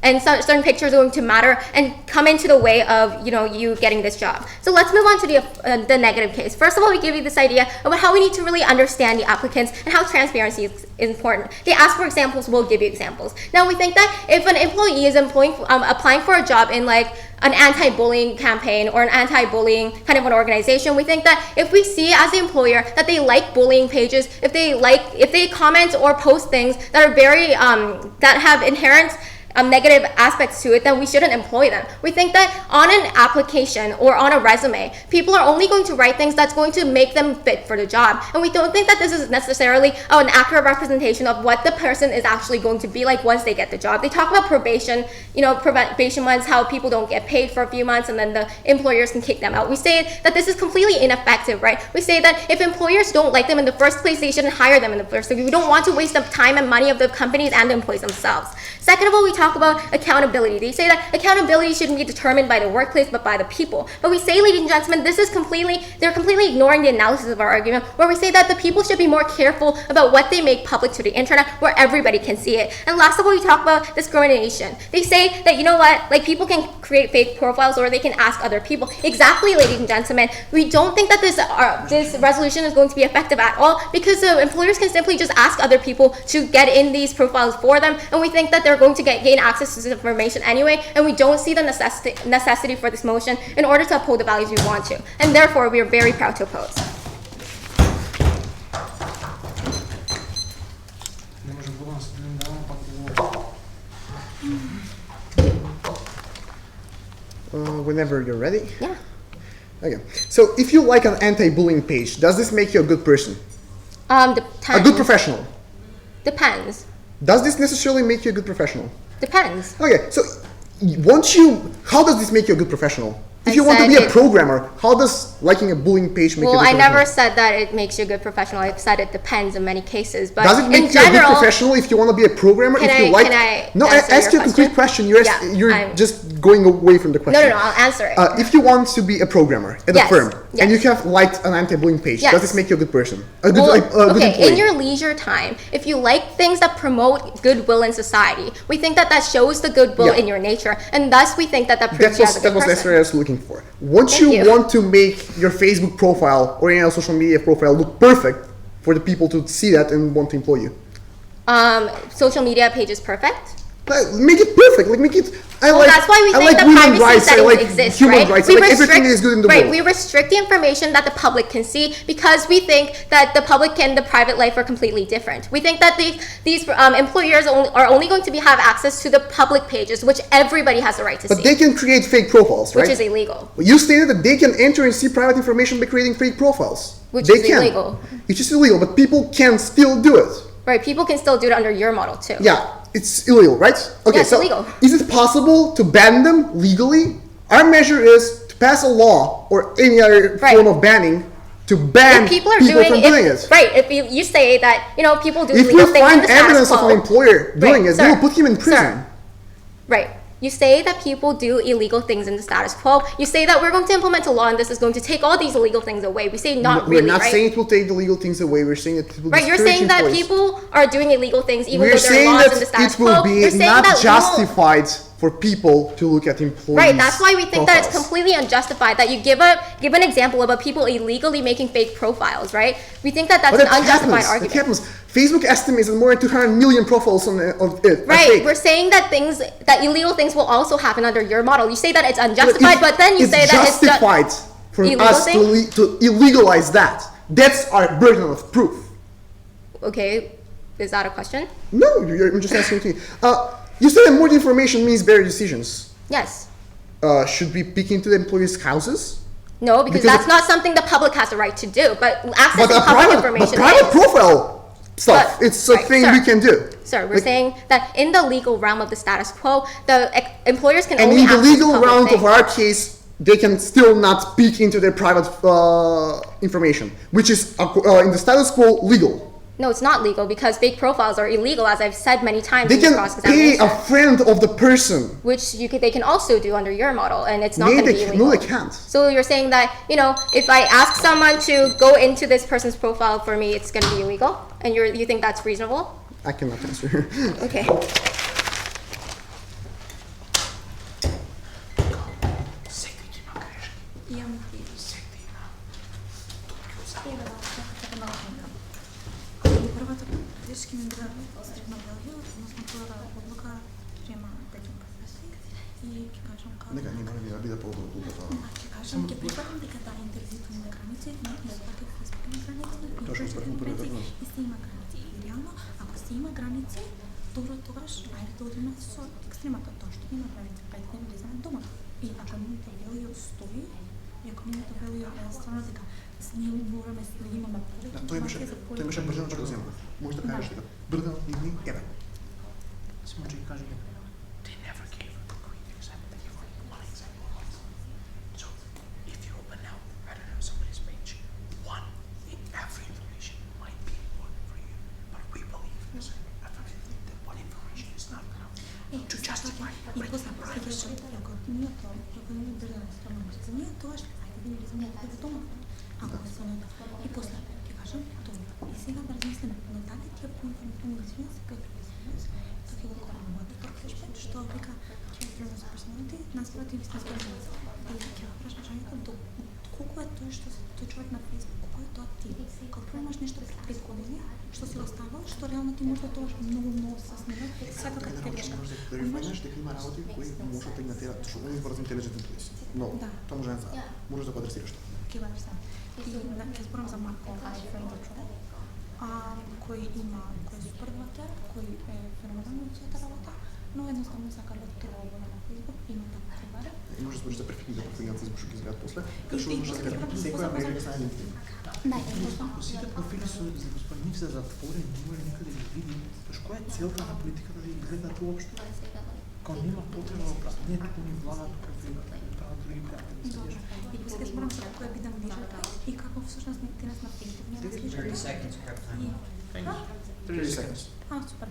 and certain pictures are going to matter and come into the way of you getting this job. So let's move on to the negative case. First of all, we give you this idea about how we need to really understand the applicants and how transparency is important. They ask for examples, we'll give you examples. Now we think that if an employee is applying for a job in an anti-bullying campaign or an anti-bullying kind of an organization, we think that if we see as the employer that they like bullying pages, if they comment or post things that are very that have inherent negative aspects to it, then we shouldn't employ them. We think that on an application or on a resume, people are only going to write things that's going to make them fit for the job. And we don't think that this is necessarily an accurate representation of what the person is actually going to be like once they get the job. They talk about probation, probation months, how people don't get paid for a few months and then the employers can kick them out. We say that this is completely ineffective, right? We say that if employers don't like them in the first place, they shouldn't hire them in the first place. We don't want to waste the time and money of the companies and the employees themselves. Second of all, we talk about accountability. They say that accountability shouldn't be determined by the workplace but by the people. But we say, ladies and gentlemen, they're completely ignoring the analysis of our argument, where we say that the people should be more careful about what they make public to the internet where everybody can see it. And last of all, we talk about discrimination. They say that, people can create fake profiles or they can ask other people. Exactly, ladies and gentlemen. We don't think that this resolution is going to be effective at all, because the employers can simply just ask other people to get in these profiles for them, and we think that they're going to gain access to this information anyway, and we don't see the necessity for this motion in order to uphold the values we want to. And therefore, we are very proud to oppose. Whenever you're ready. Yeah. Okay. So if you like an anti-bullying page, does this make you a good person? Depends. A good professional? Depends. Does this necessarily make you a good professional? Depends. Okay, so how does this make you a good professional? If you want to be a programmer, how does liking a bullying page make you a good professional? Well, I never said that it makes you a good professional. I've said it depends in many cases. But does it make you a good professional if you want to be a programmer? Can I ask you a complete question. You're just going away from the question. No, I'll answer it. If you want to be a programmer at a firm, and you have liked an anti-bullying page, does this make you a good person? A good employee? In your leisure time, if you like things that promote goodwill in society, we think that shows the goodwill in your nature, and thus we think that proves you as a good person. That was necessary I was looking for. Once you want to make your Facebook profile or any other social media profile look perfect for the people to see that and want to employ you. Social media page is perfect? Make it perfect. That's why we think the privacy settings exist, human rights. Everything is good in the world. We restrict the information that the public can see because we think that the public and the private life are completely different. We think that these employers are only going to have access to the public pages, which everybody has the right to see. But they can create fake profiles, right? Which is illegal. You stated that they can enter and see private information by creating fake profiles. Which is illegal. It's just illegal, but people can still do it. Right, people can still do it under your model too. Yeah. It's illegal, right? Okay, it's illegal. Is it possible to ban them legally? Our measure is to pass a law or any other form of banning to ban people from doing it. Right, if you say that, people do if illegal things in the status quo. If you find evidence of an employer doing it, they will put him in prison. Right. You say that people do illegal things in the status quo. You say that we're going to implement a law and this is going to take all these illegal things away. We say not We're really, not right? saying it will take the legal things away. We're saying that it will Right, you're discourage saying that employees. people are doing illegal things even We're though there are saying laws that in the status it will quo. You're be saying not that we justified for people to look at employees. Right, that's why we think that it's profiles. completely unjustified that you give an example about people illegally making fake profiles, right? We think that that's But an unjustified That argument. happens. Facebook estimates that more than 200 million profiles on it. are Right, fake. we're saying that illegal things will also happen under your model. You say that it's unjustified, but then you say that it's justified for illegal us thing? to illegalize that. That's our burden of proof. Okay, is that a question? No, I'm just asking you. You said that more information means better decisions. Yes. Should we peek into the employees' houses? No, because that's not something the public has the right to do. But accessing public information private is. profile stuff, But- it's a right, thing sir. we can do. Sir, we're Like- saying that in the legal realm of the status quo, the employers can And only in the access legal public round of things. our case, they can still not peek into their private information, which is in the status quo legal. No, it's not legal because fake profiles are illegal, as I've said many times They in this can pay cross-examination. a friend of the person. Which they can also do under your model, and it's not going to be illegal. No, they can't. So you're saying that, if I ask someone to go into this person's profile for me, it's going to be illegal? And you think that's reasonable? I cannot answer. Okay. Първата политически ми била средна Белгия, относно първа облака приема breaking profession и ќе кажам како... Нека, не мора да биде по-добро това. Ќе кажам, ќе прифатам дека да интервјуто на граници, но не работи в Facebook на граници, Точно, и први път. и се има граници. И реално, ако се има граници, добро тогаш, ајде да одиме со екстремата, тоа што има граници, ајде да не влеземе дома. И ако нивната Белгија стои, и ако нивната Белгија е стварно дека ние мораме да имаме повеќе Той имаше бързина, че го взема. Може да кажеш така. Бързина и дни, еве. Само че кажа, they never gave a concrete example. They gave only one example. So, if you open now, I don't know, somebody's page, one in every information might be important for you, but we believe as affirmative that what information is not enough to justify breaking privacy. Ако ние бързина стварно ние тогаш ајде да влеземе во дома. Ако е сонета. И после ќе кажам тоа. И сега да размислиме, но дали тие информативни се преписуваме, тоа ќе го кораме мојата порка, што вика честно за персоналите, наспроти вистинска граница. И ќе го прашам човекот до колку е тоа што тој човек на Facebook, колку е тоа ти. Кога имаш нешто пред 5 години, што си оставил, што реално ти може да тоа многу се снема, секако ти грешка. Да рефајнеш дека има работи кои може да игнатират, што не врз интелигентен плейс. Много. Тоа може да знаеш. Може да го адресираш тоа. Ќе го адресирам. И ќе зборам за Марко, френдот човек, кој е супер ватер, кој е феноменално во својата работа, но едноставно сака да трогува на Facebook, има така криваре. И може да збориш за перфектните профилации, за што ги изгледат после. Кај што може да се кажа, секоја мрежа ги знае LinkedIn. Ако сите профили за господин се затворени, има ли никаде да види, која е целта на политиката да ги гледат уопшто? Кога нема потреба да оправданието кој ни влага тука прават други пријатели. И после зборам за кој е бидам лидерка и како всушност интерес на Facebook не 30 seconds, prep time. 30 seconds. Супер.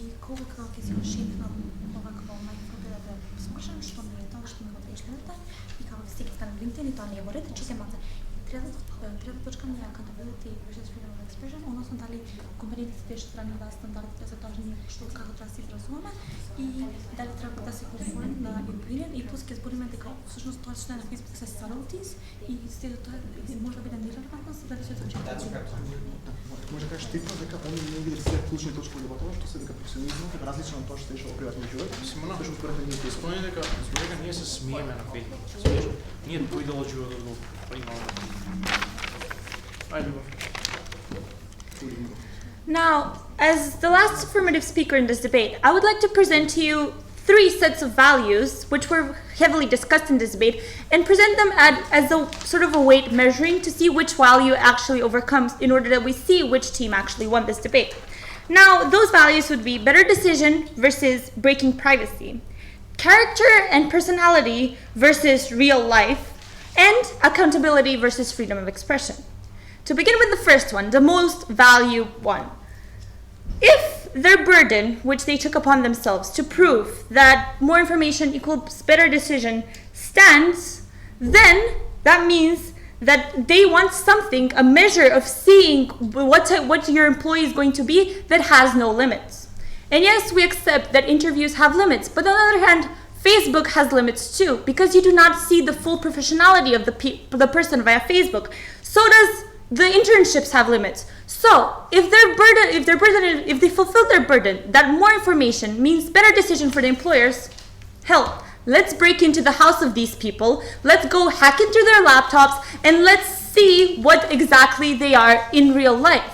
И кога ќе се шипнам овакво мајкро да слушам што ми е тоа што ми го прешлете и како се ќе стане LinkedIn и тоа не е во ред, че се маца. Трета точка ми е accountability versus freedom of expression, односно дали компаниите се тешат страни да стандардите за тоа ние што како треба да се изразуваме и дали треба да се конформим на opinion и после ќе збориме дека всушност тоа што е на Facebook се subtleties и се тоа може да биде нерелевантно за да се случи. That's prep time. Може да кажеш типно дека они не ги рефлектираат клучни точки во дебатава, што се дека професионализмот е различно од тоа што се во приватниот живот. Симона, Што според ние е спомни дека ние се смееме на Facebook. Смееш? Ние тој дел од животот го примаме. Ајде го. Now, as the last affirmative speaker in this debate, I would like to present to you 3 sets of values which were heavily discussed in this debate and present them as a sort of a weight measuring to see which value actually overcomes in order that we see which team actually won this debate. Now, those values would be better decision versus breaking privacy, character and personality versus real life, and accountability versus freedom of expression. To begin with the first one, the most value one. If their burden, which they took upon themselves to prove that more information equals better decision, stands, then that means that they want something, a measure of seeing what your employee is going to be that has no limits. And yes, we accept that interviews have limits, but on the other hand, Facebook has limits too, because you do not see the full professionality of the person via Facebook. So does the internships have limits. So if they fulfill their burden, that more information means better decision for the employers, hell, let's break into the house of these people, let's go hack into their laptops, and let's see what exactly they are in real life.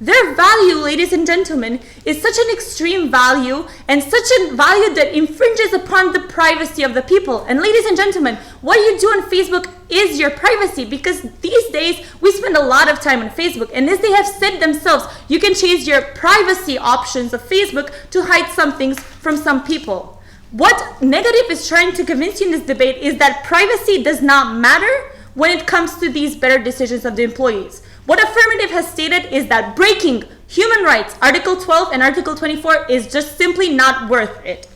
Their value, ladies and gentlemen, is such an extreme value and such a value that infringes upon the privacy of the people. And ladies and gentlemen, what you do on Facebook is your privacy, because these days we spend a lot of time on Facebook, and as they have said themselves, you can change your privacy options of Facebook to hide some things from some people. What Negative is trying to convince you in this debate is that privacy does not matter when it comes to these better decisions of the employees. What Affirmative has stated is that breaking human rights, Article 12 and Article 24, is just simply not worth it.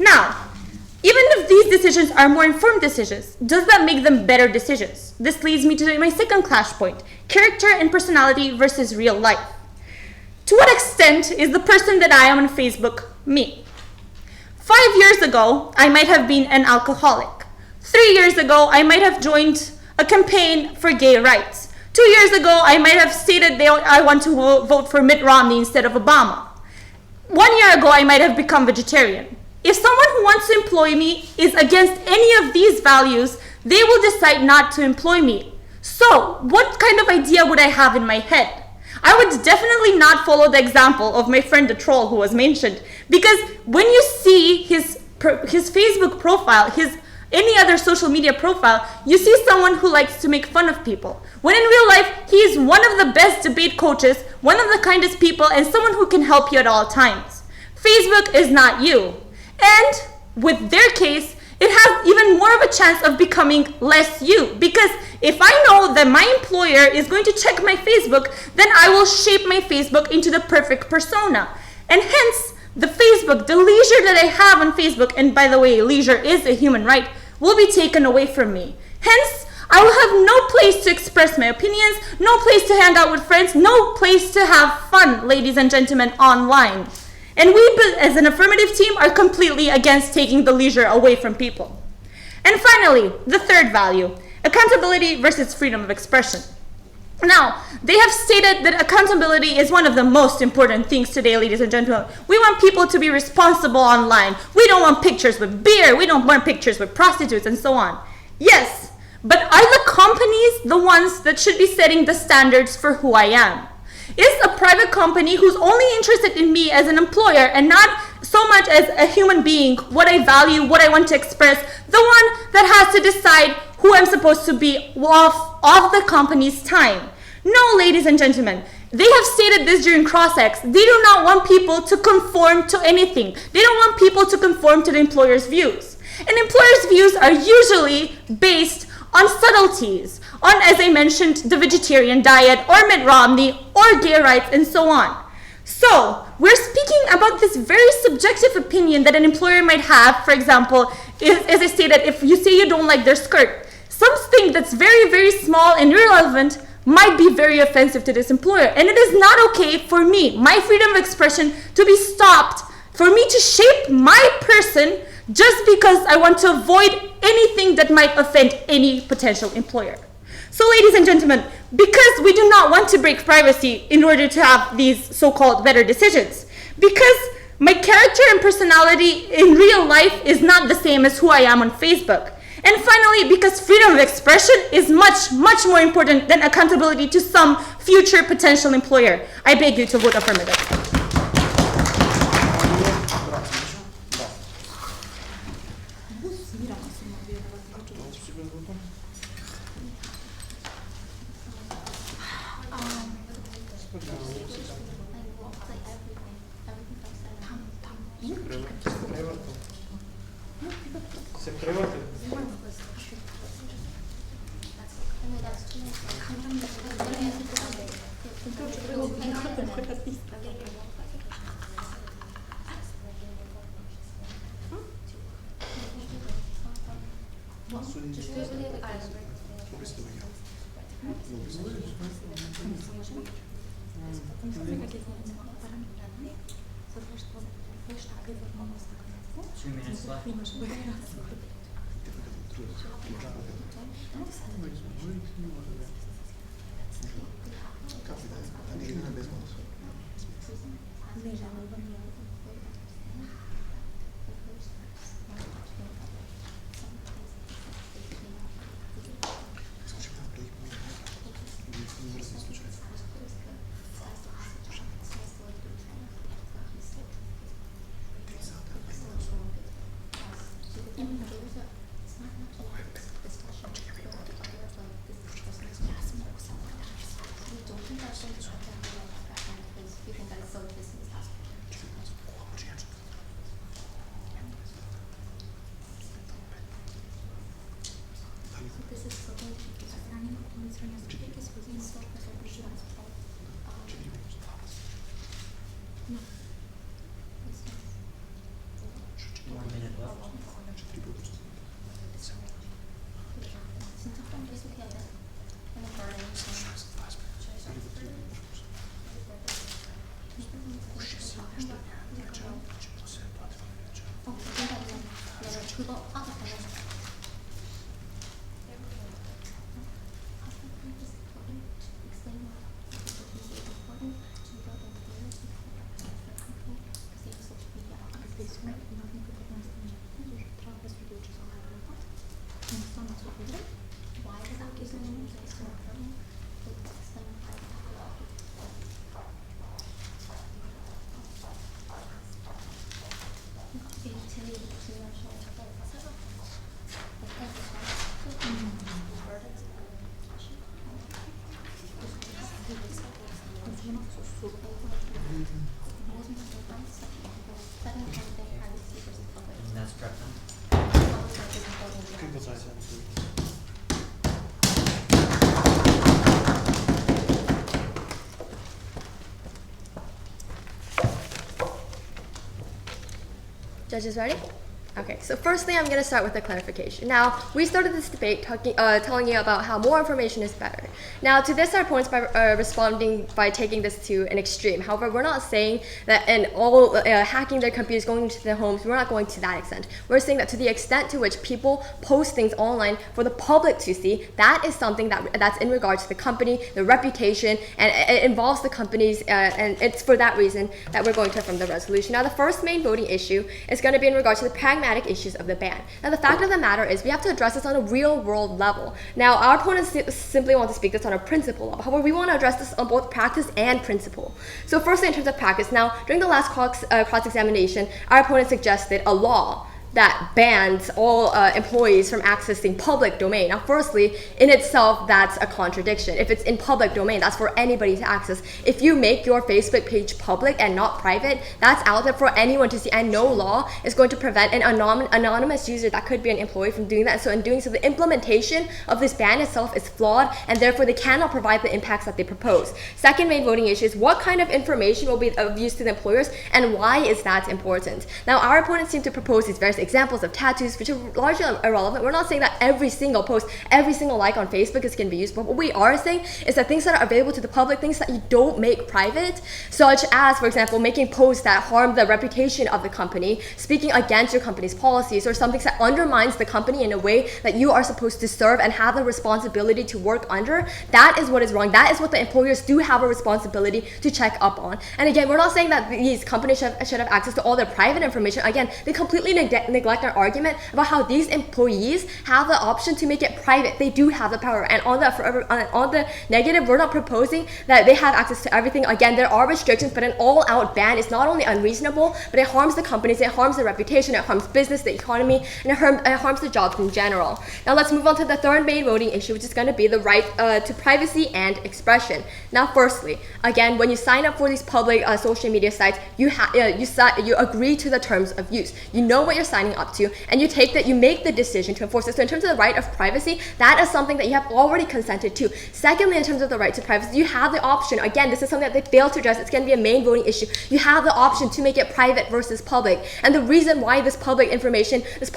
Now, even if these decisions are more informed decisions, does that make them better decisions? This leads me to my second clash point, character and personality versus real life. To what extent is the person that I am on Facebook me? 5 years ago, I might have been an alcoholic. 3 years ago, I might have joined a campaign for gay rights. 2 years ago, I might have stated that I want to vote for Mitt Romney instead of Obama. 1 year ago, I might have become vegetarian. If someone who wants to employ me is against any of these values, they will decide not to employ me. So, what kind of idea would I have in my head? I would definitely not follow the example of my friend the troll who was mentioned, because when you see his Facebook profile, any other social media profile, you see someone who likes to make fun of people. When in real life, he is one of the best debate coaches, one of the kindest people, and someone who can help you at all times. Facebook is not you. And with their case, it has even more of a chance of becoming less you. Because if I know that my employer is going to check my Facebook, then I will shape my Facebook into the perfect persona. And hence, the leisure that I have on Facebook, and by the way, leisure is a human right, will be taken away from me. Hence, I will have no place to express my opinions, no place to hang out with friends, no place to have fun, ladies and gentlemen, online. And we, as an Affirmative team, are completely against taking the leisure away from people. And finally, the third value, accountability versus freedom of expression. Now, they have stated that accountability is one of the most important things today, ladies and gentlemen. We want people to be responsible online. We don't want pictures with beer. We don't want pictures with prostitutes and so on. Yes, but are the companies the ones that should be setting the standards for who I am? Is a private company who's only interested in me as an employer and not so much as a human being, what I value, what I want to express, the one that has to decide who I'm supposed to be off the company's time? No, ladies and gentlemen. They have stated this during CrossX. They do not want people to conform to anything. They don't want people to conform to the employer's views. And employers' views are usually based on subtleties, on, as I mentioned, the vegetarian diet, or Mitt Romney, or gay rights, and so on. So, we're speaking about this very subjective opinion that an employer might have. For example, as I stated, if you say you don't like their skirt, something that's very, very small and irrelevant might be very offensive to this employer. And it is not okay for me, my freedom of expression, to be stopped, for me to shape my person just because I want to avoid anything that might offend any potential employer. So, ladies and gentlemen, because we do not want to break privacy in order to have these so-called better decisions, because my character and personality in real life is not the same as who I am on Facebook, and finally, because freedom of expression is much, much more important than accountability to some future potential employer, I beg you to vote affirmative. 2 minutes left. One minute left. And that's correct then. Judges ready? Okay, so firstly, I'm going to start with a clarification. Now, we started this debate telling you about how more information is better. Now, to this, our points by responding by taking this to an extreme. However, we're not saying that in all hacking their computers, going into their homes, we're not going to that extent. We're saying that to the extent to which people post things online for the public to see, that is something that's in regards to the company, the reputation, and it involves the companies, and it's for that reason that we're going to affirm the resolution. Now, the first main voting issue is going to be in regards to the pragmatic issues of the ban. Now, the fact of the matter is we have to address this on a real world level. Now, our opponents simply want to speak this on a principle level. However, we want to address this on both practice and principle. So firstly, in terms of practice, now, during the last cross-examination, our opponent suggested a law that bans all employees from accessing public domain. Now, firstly, in itself, that's a contradiction. If it's in public domain, that's for anybody to access. If you make your Facebook page public and not private, that's out there for anyone to see, and no law is going to prevent an anonymous user that could be an employee from doing that. So in doing so, the implementation of this ban itself is flawed, and therefore they cannot provide the impacts that they propose. Second main voting issue is what kind of information will be of use to the employers, and why is that important? Now, our opponents seem to propose these various examples of tattoos, which are largely irrelevant. We're not saying that every single post, every single like on Facebook is going to be used, but what we are saying is that things that are available to the public, things that you don't make private, such as, for example, making posts that harm the reputation of the company, speaking against your company's policies, or something that undermines the company in a way that you are supposed to serve and have the responsibility to work under, that is what is wrong. That is what the employers do have a responsibility to check up on. And again, we're not saying that these companies should have access to all their private information. Again, they completely neglect our argument about how these employees have the option to make it private. They do have the power. And on the negative, we're not proposing that they have access to everything. Again, there are restrictions, but an all-out ban is not only unreasonable, but it harms the companies, it harms the reputation, it harms business, the economy, and it harms the jobs in general. Now let's move on to the third main voting issue, which is going to be the right to privacy and expression. Now, firstly, again, when you sign up for these public social media sites, you agree to the terms of use. You know what you're signing up to, and you make the decision to enforce it. So in terms of the right of privacy, that is something that you have already consented to. Secondly, in terms of the right to privacy, you have the option. Again, this is something that they failed to address. It's going to be a main voting issue. You have the option to make it private versus public. And the reason why this public information, these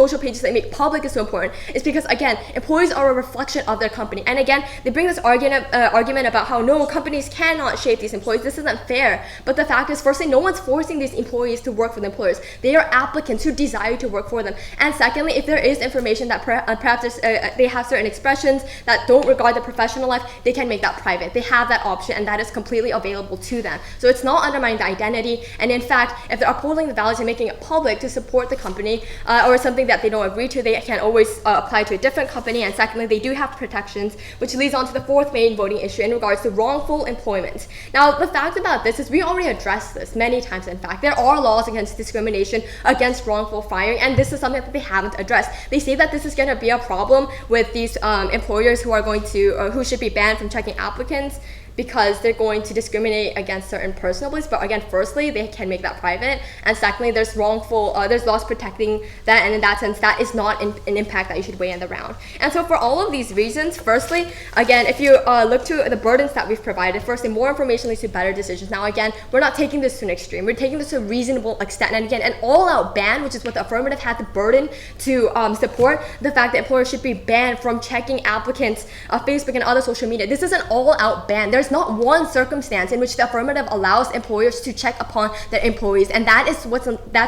social pages they make public is so important is because, again, employees are a reflection of their company. And again, they bring this argument about how no, companies cannot shape these employees. This isn't fair. But the fact is, firstly, no one's forcing these employees to work for the employers. They are applicants who desire to work for them. And secondly, if there is information that perhaps they have certain expressions that don't regard their professional life, they can make that private. They have that option, and that is completely available to them. So it's not undermining the identity. And in fact, if they're upholding the values and making it public to support the company or something that they don't agree to, they can always apply to a different company. And secondly, they do have protections, which leads on to the fourth main voting issue in regards to wrongful employment. Now, the fact about this is we already addressed this many times. In fact, there are laws against discrimination, against wrongful firing, and this is something that they haven't addressed. They say that this is going to be a problem with these employers who are going to, who should be banned from checking applicants because they're going to discriminate against certain personal beliefs. But again, firstly, they can make that private, and secondly, there's there's laws protecting that, and in that sense, that is not an impact that you should weigh in the round. And so for all of these reasons, firstly, again, if you look to the burdens that we've provided, firstly, more information leads to better decisions. Now again, we're not taking this to an extreme, we're taking this to a reasonable extent, and again, an all-out ban, which is what the affirmative had the burden to support, the fact that employers should be banned from checking applicants' Facebook and other social media. This is an all-out ban. There's not one circumstance in which the affirmative allows employers to check upon their employees, and that's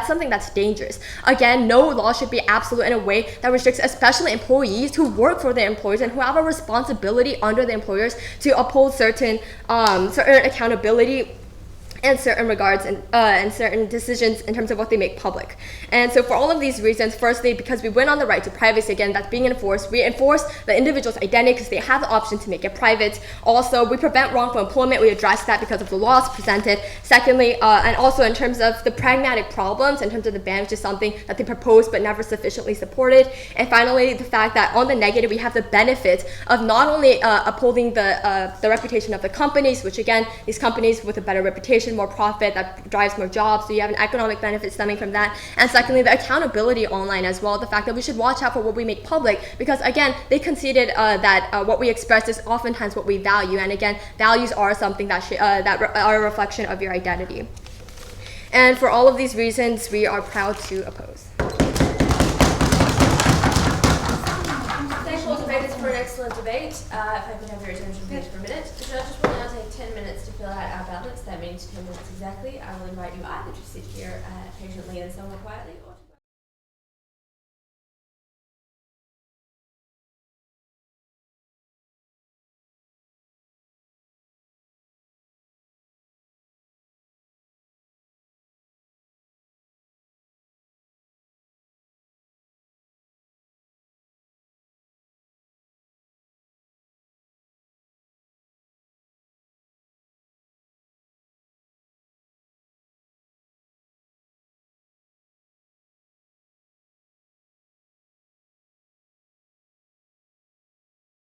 something that's dangerous. Again, no law should be absolute in a way that restricts especially employees who work for their employers and who have a responsibility under the employers to uphold certain accountability in certain regards and certain decisions in terms of what they make public. And so for all of these reasons, firstly, because we went on the right to privacy, again, that's being enforced, we enforce the individual's identity because they have the option to make it private. Also, we prevent wrongful employment, we address that because of the laws presented. Secondly, and also in terms of the pragmatic problems, in terms of the ban, which is something that they proposed but never sufficiently supported. And finally, the fact that on the negative, we have the benefit of not only upholding the reputation of the companies, which again, these companies with a better reputation, more profit, that drives more jobs, so you have an economic benefit stemming from that. And secondly, the accountability online as well, the fact that we should watch out for what we make public, because again, they conceded that what we express is oftentimes what we value, and again, values are something that are a reflection of your identity. And for all of these reasons, we are proud to oppose. Thanks all debaters for an excellent debate. If I could have your attention please for a minute. The judges will now take 10 minutes to fill out our ballots. That means 10 minutes exactly. I will invite you either to sit here patiently and somewhat quietly, or